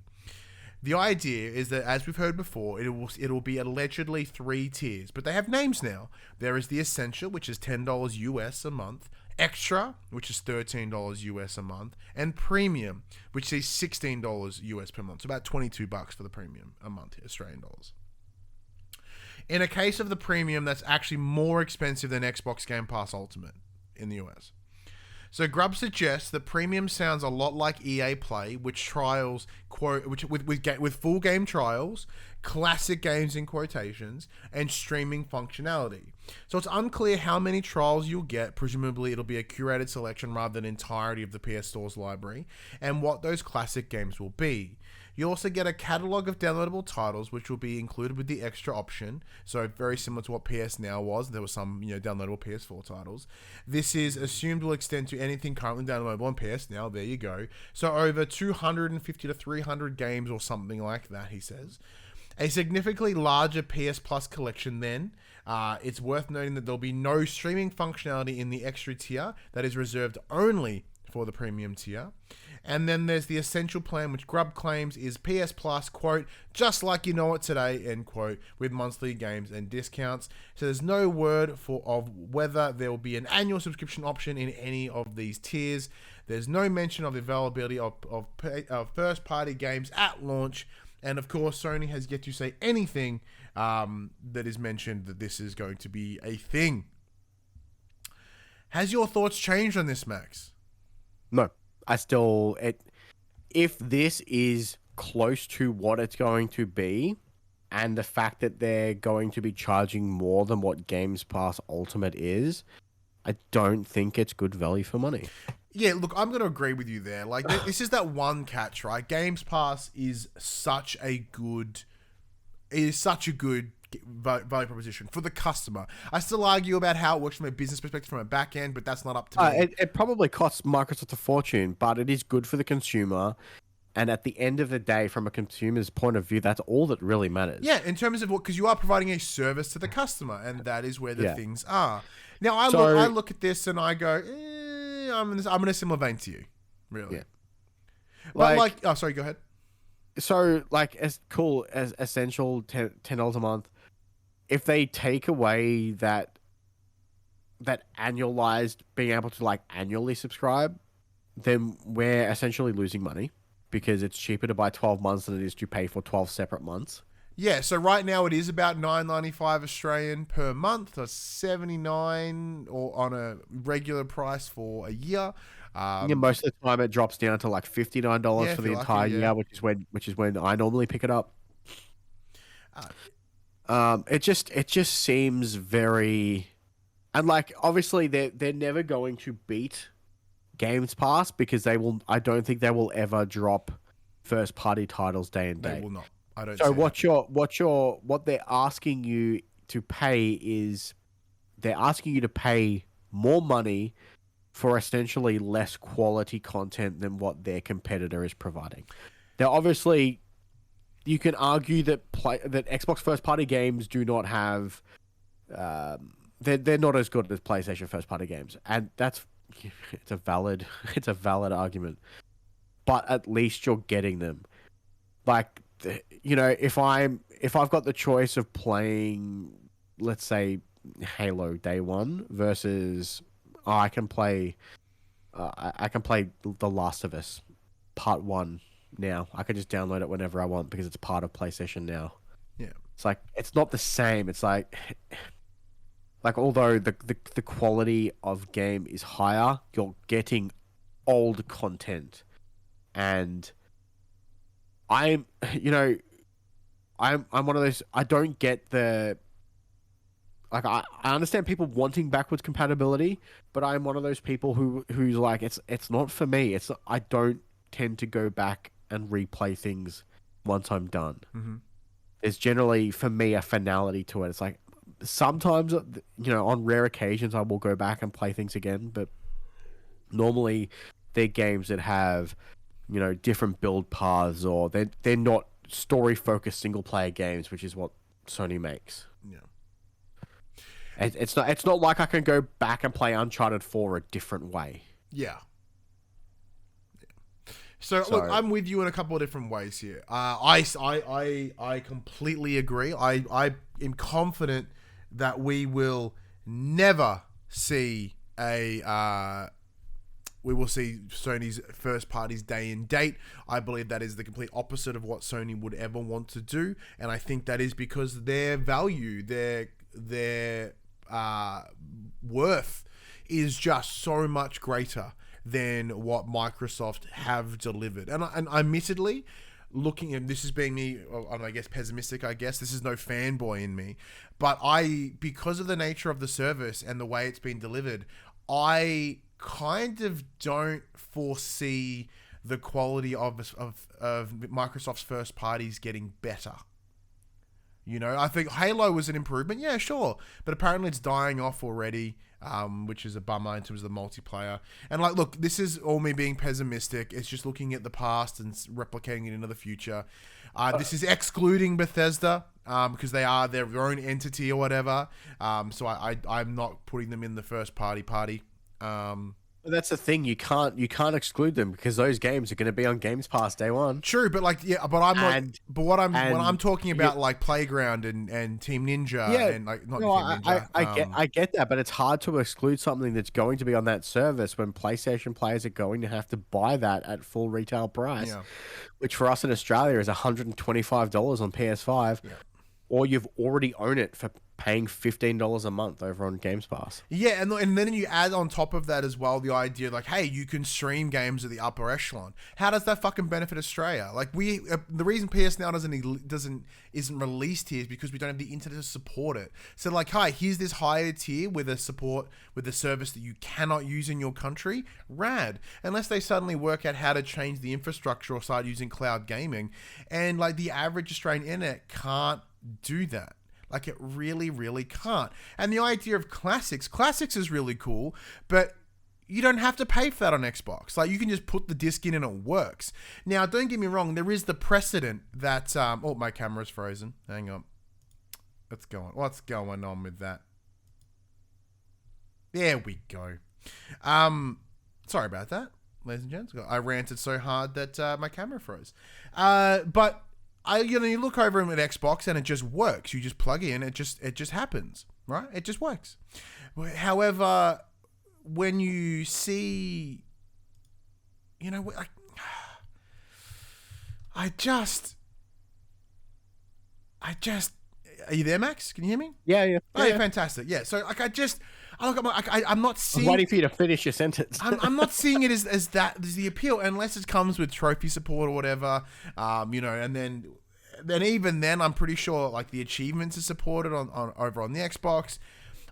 The idea is that, as we've heard before, it will be allegedly 3 tiers, but they have names now. There is the Essential, which is $10 US a month, Extra, which is $13 US a month, and Premium, which is $16 US per month. So about $22 for the Premium a month, Australian dollars. In a case of the Premium, that's actually more expensive than Xbox Game Pass Ultimate in the US. So Grubb suggests that Premium sounds a lot like EA Play, which trials, quote, with full game trials, classic games in quotations, and streaming functionality. So it's unclear how many trials you'll get. Presumably it'll be a curated selection rather than entirety of the PS Store's library, and what those classic games will be. You also get a catalog of downloadable titles, which will be included with the extra option. So very similar to what PS Now was. There were some, downloadable PS4 titles. This is assumed will extend to anything currently downloadable on PS Now. There you go. So over 250 to 300 games or something like that, he says. A significantly larger PS Plus collection then. It's worth noting that there'll be no streaming functionality in the extra tier. That is reserved only for the premium tier. And then there's the Essential plan, which Grubb claims is PS Plus, quote, just like you know it today, end quote, with monthly games and discounts. So there's no word of whether there will be an annual subscription option in any of these tiers. There's no mention of the availability of first-party games at launch. And of course, Sony has yet to say anything that is mentioned that this is going to be a thing. Has your thoughts changed on this, Max? No. If this is close to what it's going to be, and the fact that they're going to be charging more than what Games Pass Ultimate is, I don't think it's good value for money. Yeah, look, I'm going to agree with you there. Like, this is that one catch, right? Games Pass is such a good value proposition for the customer. I still argue about how it works from a business perspective, from a back end, but that's not up to me. It probably costs Microsoft a fortune, but it is good for the consumer. And at the end of the day, from a consumer's point of view, that's all that really matters. Yeah, in terms of because you are providing a service to the customer, and that is where the things are. Now, I look at this and I go, I'm in a similar vein to you, really. Yeah. But oh, sorry, go ahead. So, as cool as Essential $10 a month, if they take away that annualized being able to annually subscribe, then we're essentially losing money because it's cheaper to buy 12 months than it is to pay for 12 separate months. Yeah, so right now it is about $9.95 Australian per month, or $79 or on a regular price for a year. Most of the time it drops down to $59 for the entire year, which is when I normally pick it up. It just seems very, and obviously they're never going to beat Games Pass because I don't think they will ever drop first party titles day and date. They will not. I don't. So see what they're asking you to pay is they're asking you to pay more money for essentially less quality content than what their competitor is providing. Now, obviously, you can argue that Xbox first party games do not have they're not as good as PlayStation first party games, and it's a valid argument. But at least you're getting them. Like, you know, if I've got the choice of playing, let's say, Halo day one versus I can play The Last of Us Part 1 now. I can just download it whenever I want because it's part of PlayStation Now. Yeah. It's like, it's not the same. It's like although the quality of game is higher, you're getting old content. And I'm one of those, I don't get the, like, I understand people wanting backwards compatibility, but I'm one of those people who's like, it's not for me. I don't tend to go back and replay things once I'm done. Mm-hmm. There's generally, for me, a finality to it. It's like, sometimes, you know, on rare occasions, I will go back and play things again, but normally they're games that have, you know, different build paths, or they're not story-focused single-player games, which is what Sony makes. Yeah. It's not like I can go back and play Uncharted 4 a different way. Yeah. So look, I'm with you in a couple of different ways here. I completely agree. I am confident that we will never see Sony's first party's day and date. I believe that is the complete opposite of what Sony would ever want to do, and I think that is because their value, their worth is just so much greater than what Microsoft have delivered. And admittedly, looking at this as being me, I guess pessimistic, this is no fanboy in me, but because of the nature of the service and the way it's been delivered, I kind of don't foresee the quality of Microsoft's first parties getting better. You know, I think Halo was an improvement, yeah, sure, but apparently it's dying off already, which is a bummer in terms of the multiplayer. And like, look, this is all me being pessimistic. It's just looking at the past and replicating it into the future. This is excluding Bethesda because they are their own entity or whatever. So I'm not putting them in the first party. That's the thing. You can't exclude them because those games are going to be on Games Pass day one. True, but like, yeah, but I'm not. But when I'm talking about like Playground and Team Ninja, and like not Team Ninja. I get that, but it's hard to exclude something that's going to be on that service when PlayStation players are going to have to buy that at full retail price, which for us in Australia is $125 on PS5, or you've already owned it for paying $15 a month over on Games Pass. Yeah, and then you add on top of that as well the idea like, hey, you can stream games at the upper echelon. How does that fucking benefit Australia? Like, the reason PS Now isn't released here is because we don't have the internet to support it. So like, hi, here's this higher tier with a service that you cannot use in your country. Rad. Unless they suddenly work out how to change the infrastructure or start using cloud gaming, and like the average Australian internet can't do that. Like, it really, really can't. And the idea of classics is really cool, but you don't have to pay for that on Xbox. Like, you can just put the disc in and it works. Now, don't get me wrong, there is the precedent that, oh, my camera's frozen. Hang on. What's going on with that? There we go. Sorry about that, ladies and gents. I ranted so hard that my camera froze. But you look over at Xbox and it just works. You just plug in, it just happens, right? It just works. However, when you see, you know, I just, are you there, Max? Can you hear me? Yeah. Oh, yeah, fantastic. Yeah. So like, I'm not seeing. I'm waiting for you to finish your sentence. I'm not seeing it as the appeal, unless it comes with trophy support or whatever. You know, and then even then, I'm pretty sure like the achievements are supported on over on the Xbox.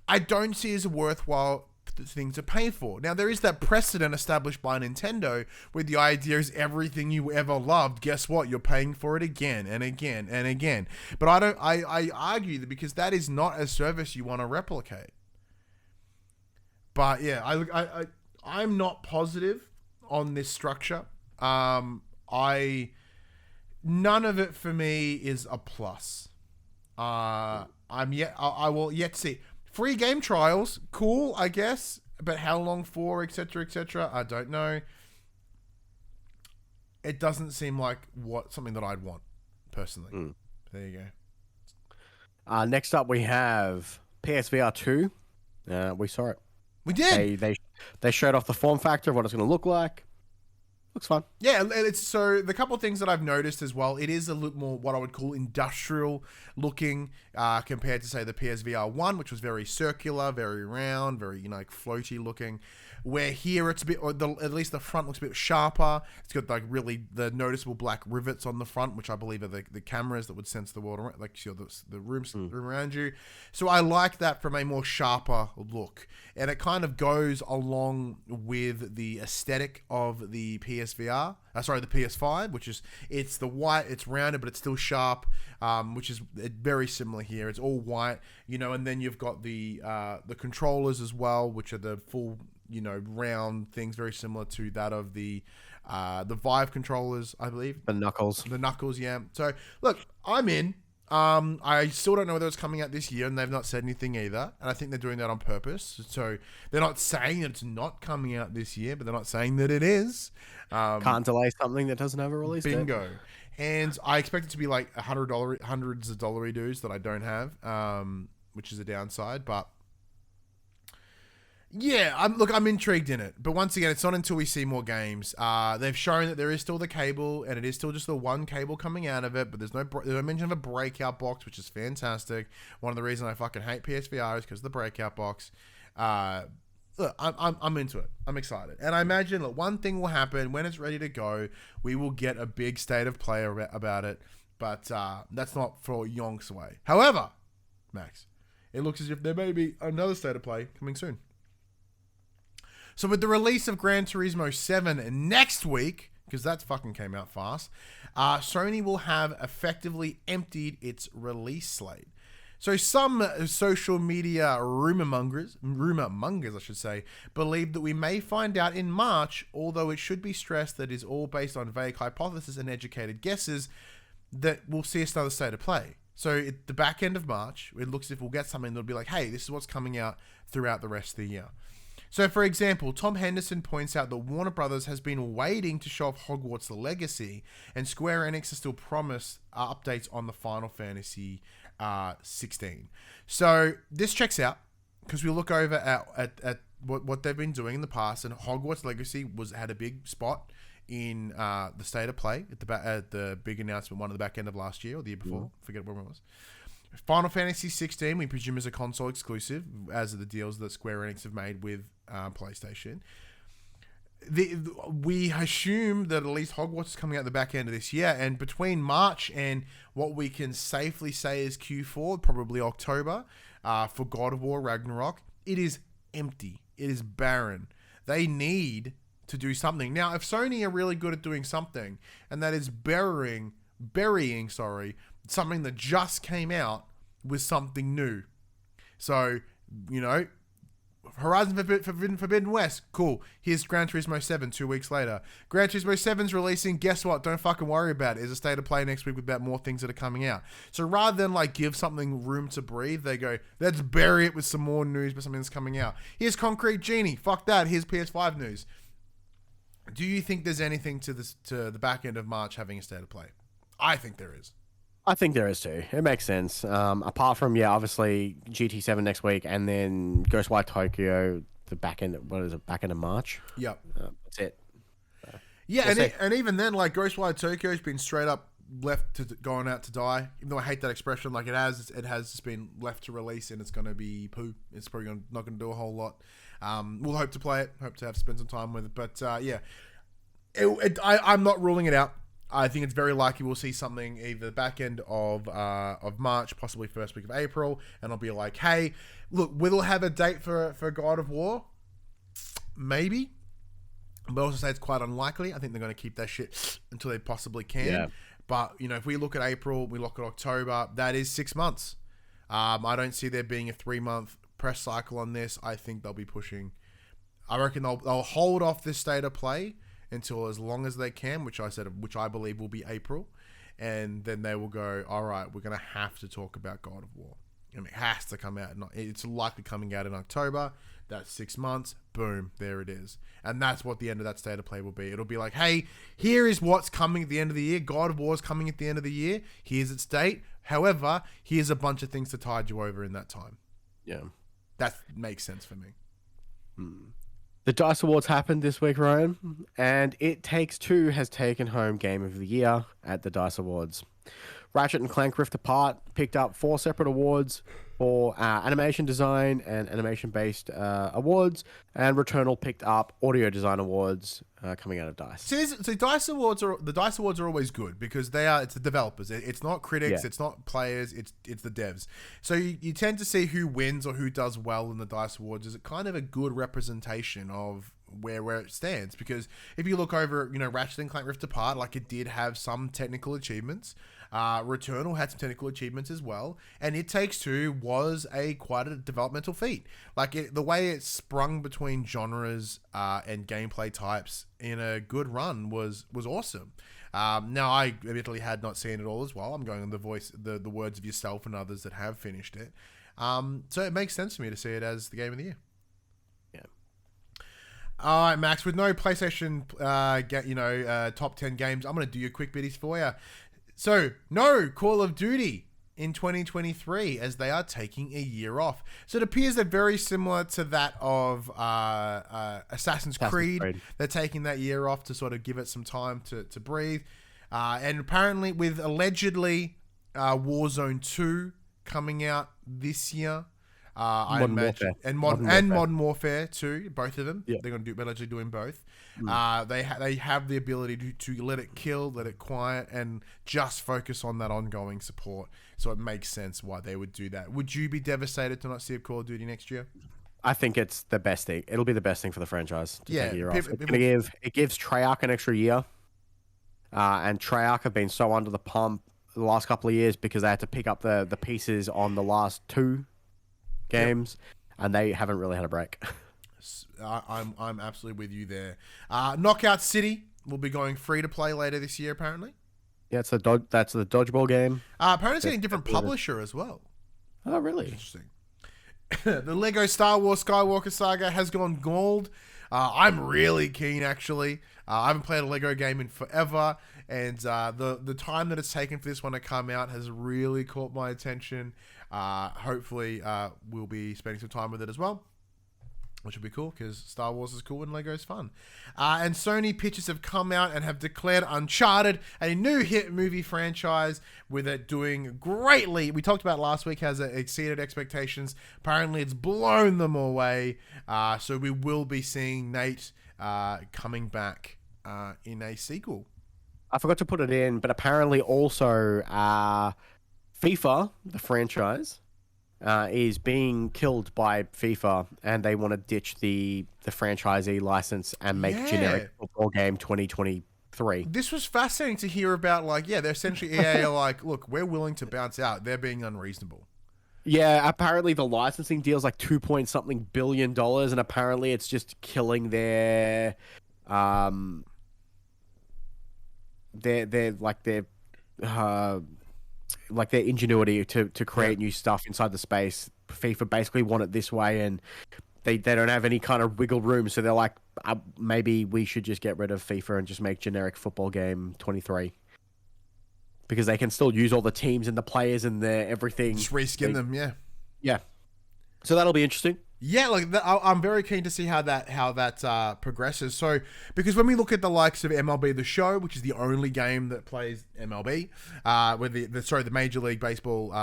I don't see it as a worthwhile thing to pay for. Now, there is that precedent established by Nintendo where the idea is everything you ever loved, guess what? You're paying for it again and again and again. But I argue that because that is not a service you want to replicate. But yeah, I'm not positive on this structure. None of it for me is a plus. I will yet see. Free game trials, cool, I guess. But how long for, etc., etc., I don't know. It doesn't seem like something that I'd want, personally. There you go. Next up, we have PSVR 2. We saw it. We did. They showed off the form factor of what it's going to look like. Looks fun. Yeah, so the couple of things that I've noticed as well, it is a little more what I would call industrial looking compared to, say, the PSVR 1, which was very circular, very round, very, like floaty looking. Where here it's a bit, at least the front looks a bit sharper. It's got like really the noticeable black rivets on the front, which I believe are the cameras that would sense the world around, like the room around you. So I like that from a more sharper look, and it kind of goes along with the aesthetic of the the PS5, which is it's the white, it's rounded, but it's still sharp, which is very similar here. It's all white, and then you've got the controllers as well, which are the full, round things, very similar to that of the Vive controllers, I believe. The Knuckles, yeah. So look, I'm in. I still don't know whether it's coming out this year, and they've not said anything either. And I think they're doing that on purpose. So they're not saying that it's not coming out this year, but they're not saying that it is. Can't delay something that doesn't have a release date. Bingo. And I expect it to be like hundreds of dollary dues that I don't have, which is a downside. But yeah, I'm intrigued in it. But once again, it's not until we see more games. They've shown that there is still the cable, and it is still just the one cable coming out of it, but there's no mention of a breakout box, which is fantastic. One of the reasons I fucking hate PSVR is because of the breakout box. Look, I'm into it. I'm excited. And I imagine, look, one thing will happen when it's ready to go. We will get a big state of play about it, but that's not for yonks away. However, Max, it looks as if there may be another state of play coming soon. So with the release of Gran Turismo 7 next week, because that fucking came out fast, Sony will have effectively emptied its release slate. So some social media rumor mongers, I should say, believe that we may find out in March, although it should be stressed that it is all based on vague hypotheses and educated guesses, that we'll see another state of play. So at the back end of March, it looks as if we'll get something that'll be like, hey, this is what's coming out throughout the rest of the year. So, for example, Tom Henderson points out that Warner Brothers has been waiting to show off Hogwarts the Legacy, and Square Enix has still promised updates on the Final Fantasy 16. So, this checks out, because we look over at what they've been doing in the past, and Hogwarts Legacy had a big spot in the State of Play at the big announcement, one at the back end of last year, or the year before, forget when it was. Final Fantasy 16, we presume, is a console exclusive, as are the deals that Square Enix have made with PlayStation. We assume that at least Hogwarts is coming out the back end of this year, and between March and what we can safely say is Q4, probably October, for God of War Ragnarok, it is empty. It is barren. They need to do something. Now, if Sony are really good at doing something, and that is burying something that just came out with something new. So, Horizon Forbidden West, cool. Here's Gran Turismo 7 2 weeks later. Gran Turismo 7's releasing, guess what? Don't fucking worry about it. There's a state of play next week with about more things that are coming out. So rather than give something room to breathe, they go, let's bury it with some more news but something that's coming out. Here's Concrete Genie. Fuck that. Here's PS5 news. Do you think there's anything to the back end of March having a state of play? I think there is. I think there is too. It makes sense. Apart from, obviously GT7 next week, and then Ghostwire Tokyo the back end. What is it? Back end of March. Yep. That's it. And even then, Ghostwire Tokyo has been straight up left to going out to die. Even though I hate that expression, it has just been left to release, and it's going to be poo. It's probably not going to do a whole lot. We'll hope to play it. Hope to spend some time with it. But I'm not ruling it out. I think it's very likely we'll see something either the back end of March, possibly first week of April, and I'll be like, hey, look, we'll have a date for God of War. maybe. But also say it's quite unlikely. I think they're going to keep that shit until they possibly can. Yeah. But, if we look at April, we look at October, that is 6 months. I don't see there being a 3-month press cycle on this. I think they'll be pushing. I reckon they'll hold off this state of play until as long as they can, which I believe will be April. And then they will go, all right, we're going to have to talk about God of War. And it has to come out. It's likely coming out in October. That's 6 months. Boom. There it is. And that's what the end of that state of play will be. It'll be like, hey, here is what's coming at the end of the year. God of War is coming at the end of the year. Here's its date. However, here's a bunch of things to tide you over in that time. Yeah. That makes sense for me. The DICE Awards happened this week, Ryan, and It Takes Two has taken home Game of the Year at the DICE Awards. Ratchet and Clank Rift Apart picked up 4 separate awards for animation design and animation-based awards, and Returnal picked up audio design awards coming out of DICE. So DICE Awards are always good because it's the developers. It's not critics. Yeah. It's not players. It's the devs. So you tend to see who wins or who does well in the DICE Awards. Is it kind of a good representation of where it stands? Because if you look over, Ratchet and Clank Rift Apart, like it did have some technical achievements. Returnal had some technical achievements as well, and It Takes Two was quite a developmental feat. Like the way it sprung between genres and gameplay types in a good run was awesome. Now I admittedly had not seen it all as well. I'm going on the words of yourself and others that have finished it. So it makes sense for me to see it as the game of the year. Yeah. All right, Max. With no PlayStation, top 10 games, I'm going to do your quick biddies for you. So, no Call of Duty in 2023 as they are taking a year off. So it appears they're very similar to that of Assassin's Creed. They're taking that year off to sort of give it some time to breathe. And apparently with allegedly Warzone 2 coming out this year. I imagine, and Modern Warfare 2, both of them. Yep. They're going to do allegedly doing both. They have the ability to let it kill, let it quiet, and just focus on that ongoing support. So it makes sense why they would do that. Would you be devastated to not see a Call of Duty next year? I think it's the best thing. It'll be the best thing for the franchise to take a year off. It gives Treyarch an extra year, and Treyarch have been so under the pump the last couple of years because they had to pick up the pieces on the last 2 games, and they haven't really had a break. I'm absolutely with you there. Knockout City will be going free to play later this year, apparently. Yeah, that's the dodgeball game. Apparently it's getting a different publisher as well. Oh, really? Interesting. The Lego Star Wars Skywalker Saga has gone gold. I'm really keen, actually. I haven't played a Lego game in forever, and the time that it's taken for this one to come out has really caught my attention. Hopefully, we'll be spending some time with it as well, which will be cool because Star Wars is cool and Lego is fun. And Sony pictures have come out and have declared Uncharted a new hit movie franchise, with it doing greatly. We talked about last week, has exceeded expectations. Apparently, it's blown them away. So we will be seeing Nate coming back in a sequel. I forgot to put it in, but apparently also FIFA, the franchise, is being killed by FIFA, and they want to ditch the franchisee license and make generic football game 2023. This was fascinating to hear about. They're essentially EA are like, look, we're willing to bounce out. They're being unreasonable. Yeah, apparently the licensing deal's like $2 billion, and apparently it's just killing their their ingenuity to create new stuff inside the space. FIFA basically want it this way, and they don't have any kind of wiggle room. So they're like, maybe we should just get rid of FIFA and just make generic football game 23, because they can still use all the teams and the players and everything. Just reskin them, yeah. So that'll be interesting. Yeah, I'm very keen to see how that progresses. So, because when we look at the likes of MLB The Show, which is the only game that plays MLB, where the Major League Baseball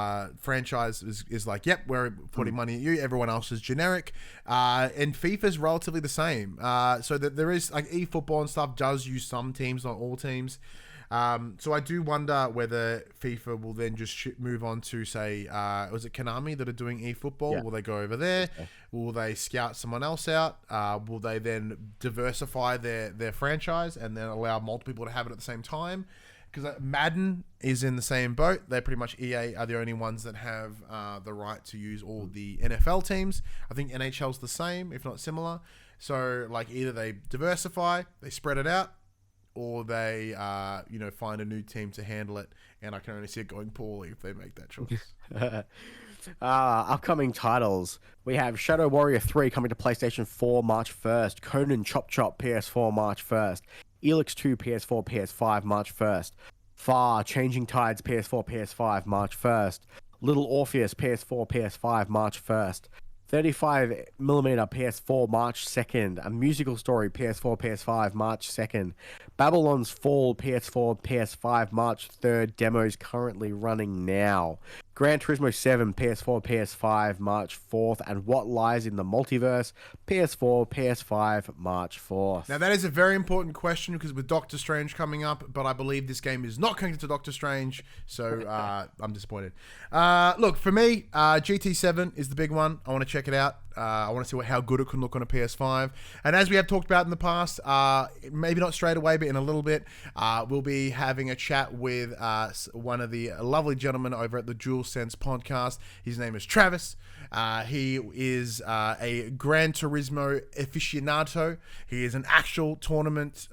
franchise is like, yep, we're putting money at you. Everyone else is generic, and FIFA's relatively the same. So that there is eFootball and stuff does use some teams, not all teams. So I do wonder whether FIFA will then just move on to, say, was it Konami that are doing eFootball? Yeah. Will they go over there? Okay. Will they scout someone else out? Will they then diversify their franchise and then allow multiple people to have it at the same time? Because Madden is in the same boat. They're pretty much, EA are the only ones that have the right to use all the NFL teams. I think NHL's the same, if not similar. So, like, either they diversify, they spread it out, or they, find a new team to handle it. And I can only see it going poorly if they make that choice. Upcoming titles. We have Shadow Warrior 3 coming to PlayStation 4 March 1st. Conan Chop Chop PS4 March 1st. Elix 2 PS4 PS5 March 1st. Far Changing Tides PS4 PS5 March 1st. Little Orpheus PS4 PS5 March 1st. 35mm PS4 March 2nd. A Musical Story PS4 PS5 March 2nd. Babylon's Fall PS4 PS5 March 3rd. Demos currently running now. Gran Turismo 7 PS4 PS5 March 4th. And What Lies in the Multiverse PS4 PS5 March 4th. Now that is a very important question because with Doctor Strange coming up, but I believe this game is not connected to Doctor Strange, so I'm disappointed. Look, for me, GT7 is the big one. I want to check it out. I want to see how good it can look on a PS5. And as we have talked about in the past, maybe not straight away, but in a little bit, we'll be having a chat with one of the lovely gentlemen over at the DualSense podcast. His name is Travis. He is a Gran Turismo aficionado. He is an actual tournament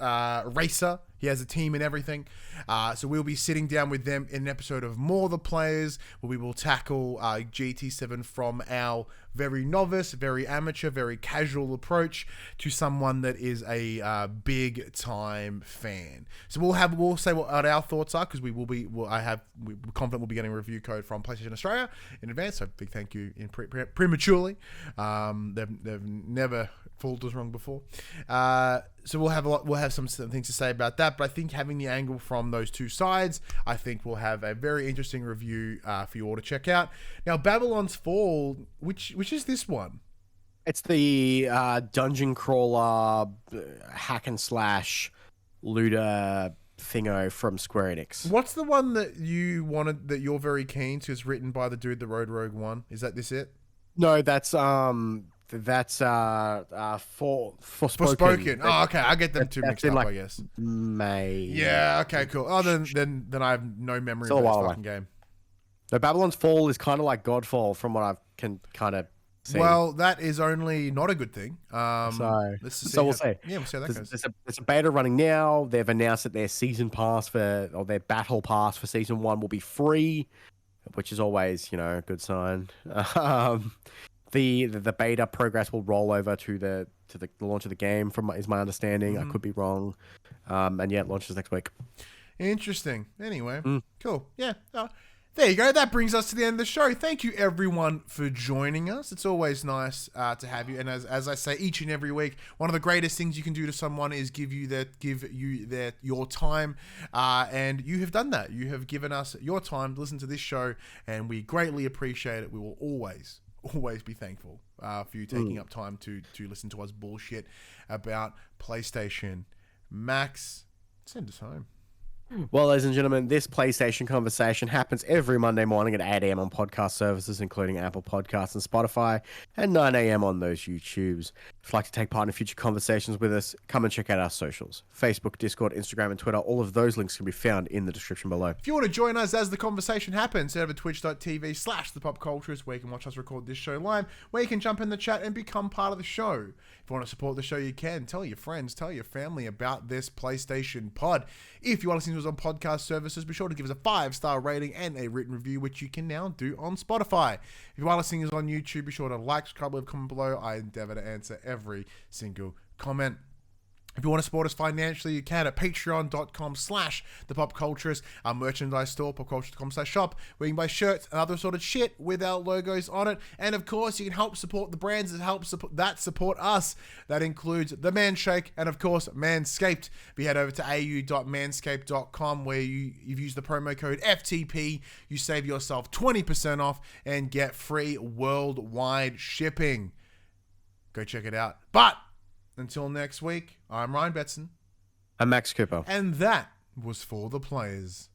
racer. He has a team and everything. So we'll be sitting down with them in an episode of More the Players, where we will tackle GT7 from our very novice, very amateur, very casual approach to someone that is a big time fan. So we'll say what our thoughts are because we're confident we'll be getting a review code from PlayStation Australia in advance. So big thank you prematurely. They've never fooled us wrong before. So we'll have some things to say about that, but I think having the angle from those two sides, I think we'll have a very interesting review for you all to check out. Now, Babylon's Fall, which is this one? It's the dungeon crawler hack and slash looter thingo from Square Enix. What's the one that you wanted that you're very keen to? Is written by the dude that Road Rogue won. Is that this it? No, that's Forspoken. Oh, okay. I get them two mixed up, I guess. May. Yeah, okay, cool. Oh, then I have no memory of this fucking game. The Babylon's Fall is kind of like Godfall from what I can kind of see. Well, that is only not a good thing. We'll see. Yeah, we'll see how that goes. There's a beta running now. They've announced that their season pass or their battle pass for season 1 will be free, which is always, a good sign. The beta progress will roll over to the launch of the game, is my understanding. I could be wrong. And yeah, it launches next week. Interesting. Anyway, cool. Yeah. There you go. That brings us to the end of the show. Thank you, everyone, for joining us. It's always nice to have you. And as I say each and every week, one of the greatest things you can do to someone is give you your time. And you have done that. You have given us your time to listen to this show, and we greatly appreciate it. We will always be thankful for you taking up time to listen to us bullshit about PlayStation. Max, send us home. Well, ladies and gentlemen, this PlayStation conversation happens every Monday morning at 8 a.m. on podcast services, including Apple Podcasts and Spotify, and 9 a.m. on those YouTubes. If you'd like to take part in future conversations with us, come and check out our socials. Facebook, Discord, Instagram, and Twitter. All of those links can be found in the description below. If you want to join us as the conversation happens, head over to twitch.tv/thepopculturist, where you can watch us record this show live, where you can jump in the chat and become part of the show. If you want to support the show, you can. Tell your friends, tell your family about this PlayStation pod. If you are listening to us on podcast services, be sure to give us a 5-star rating and a written review, which you can now do on Spotify. If you are listening to us on YouTube, be sure to like, subscribe, leave a comment below. I endeavor to answer every single comment. If you want to support us financially, you can at patreon.com/thepopculturist, our merchandise store, popculturist.com/shop, where you can buy shirts and other sort of shit with our logos on it. And of course, you can help support the brands that support us. That includes The Manshake and of course, Manscaped. If you head over to au.manscaped.com, where if you use the promo code FTP, you save yourself 20% off and get free worldwide shipping. Go check it out. But until next week, I'm Ryan Betson. I'm Max Cooper. And that was for the players.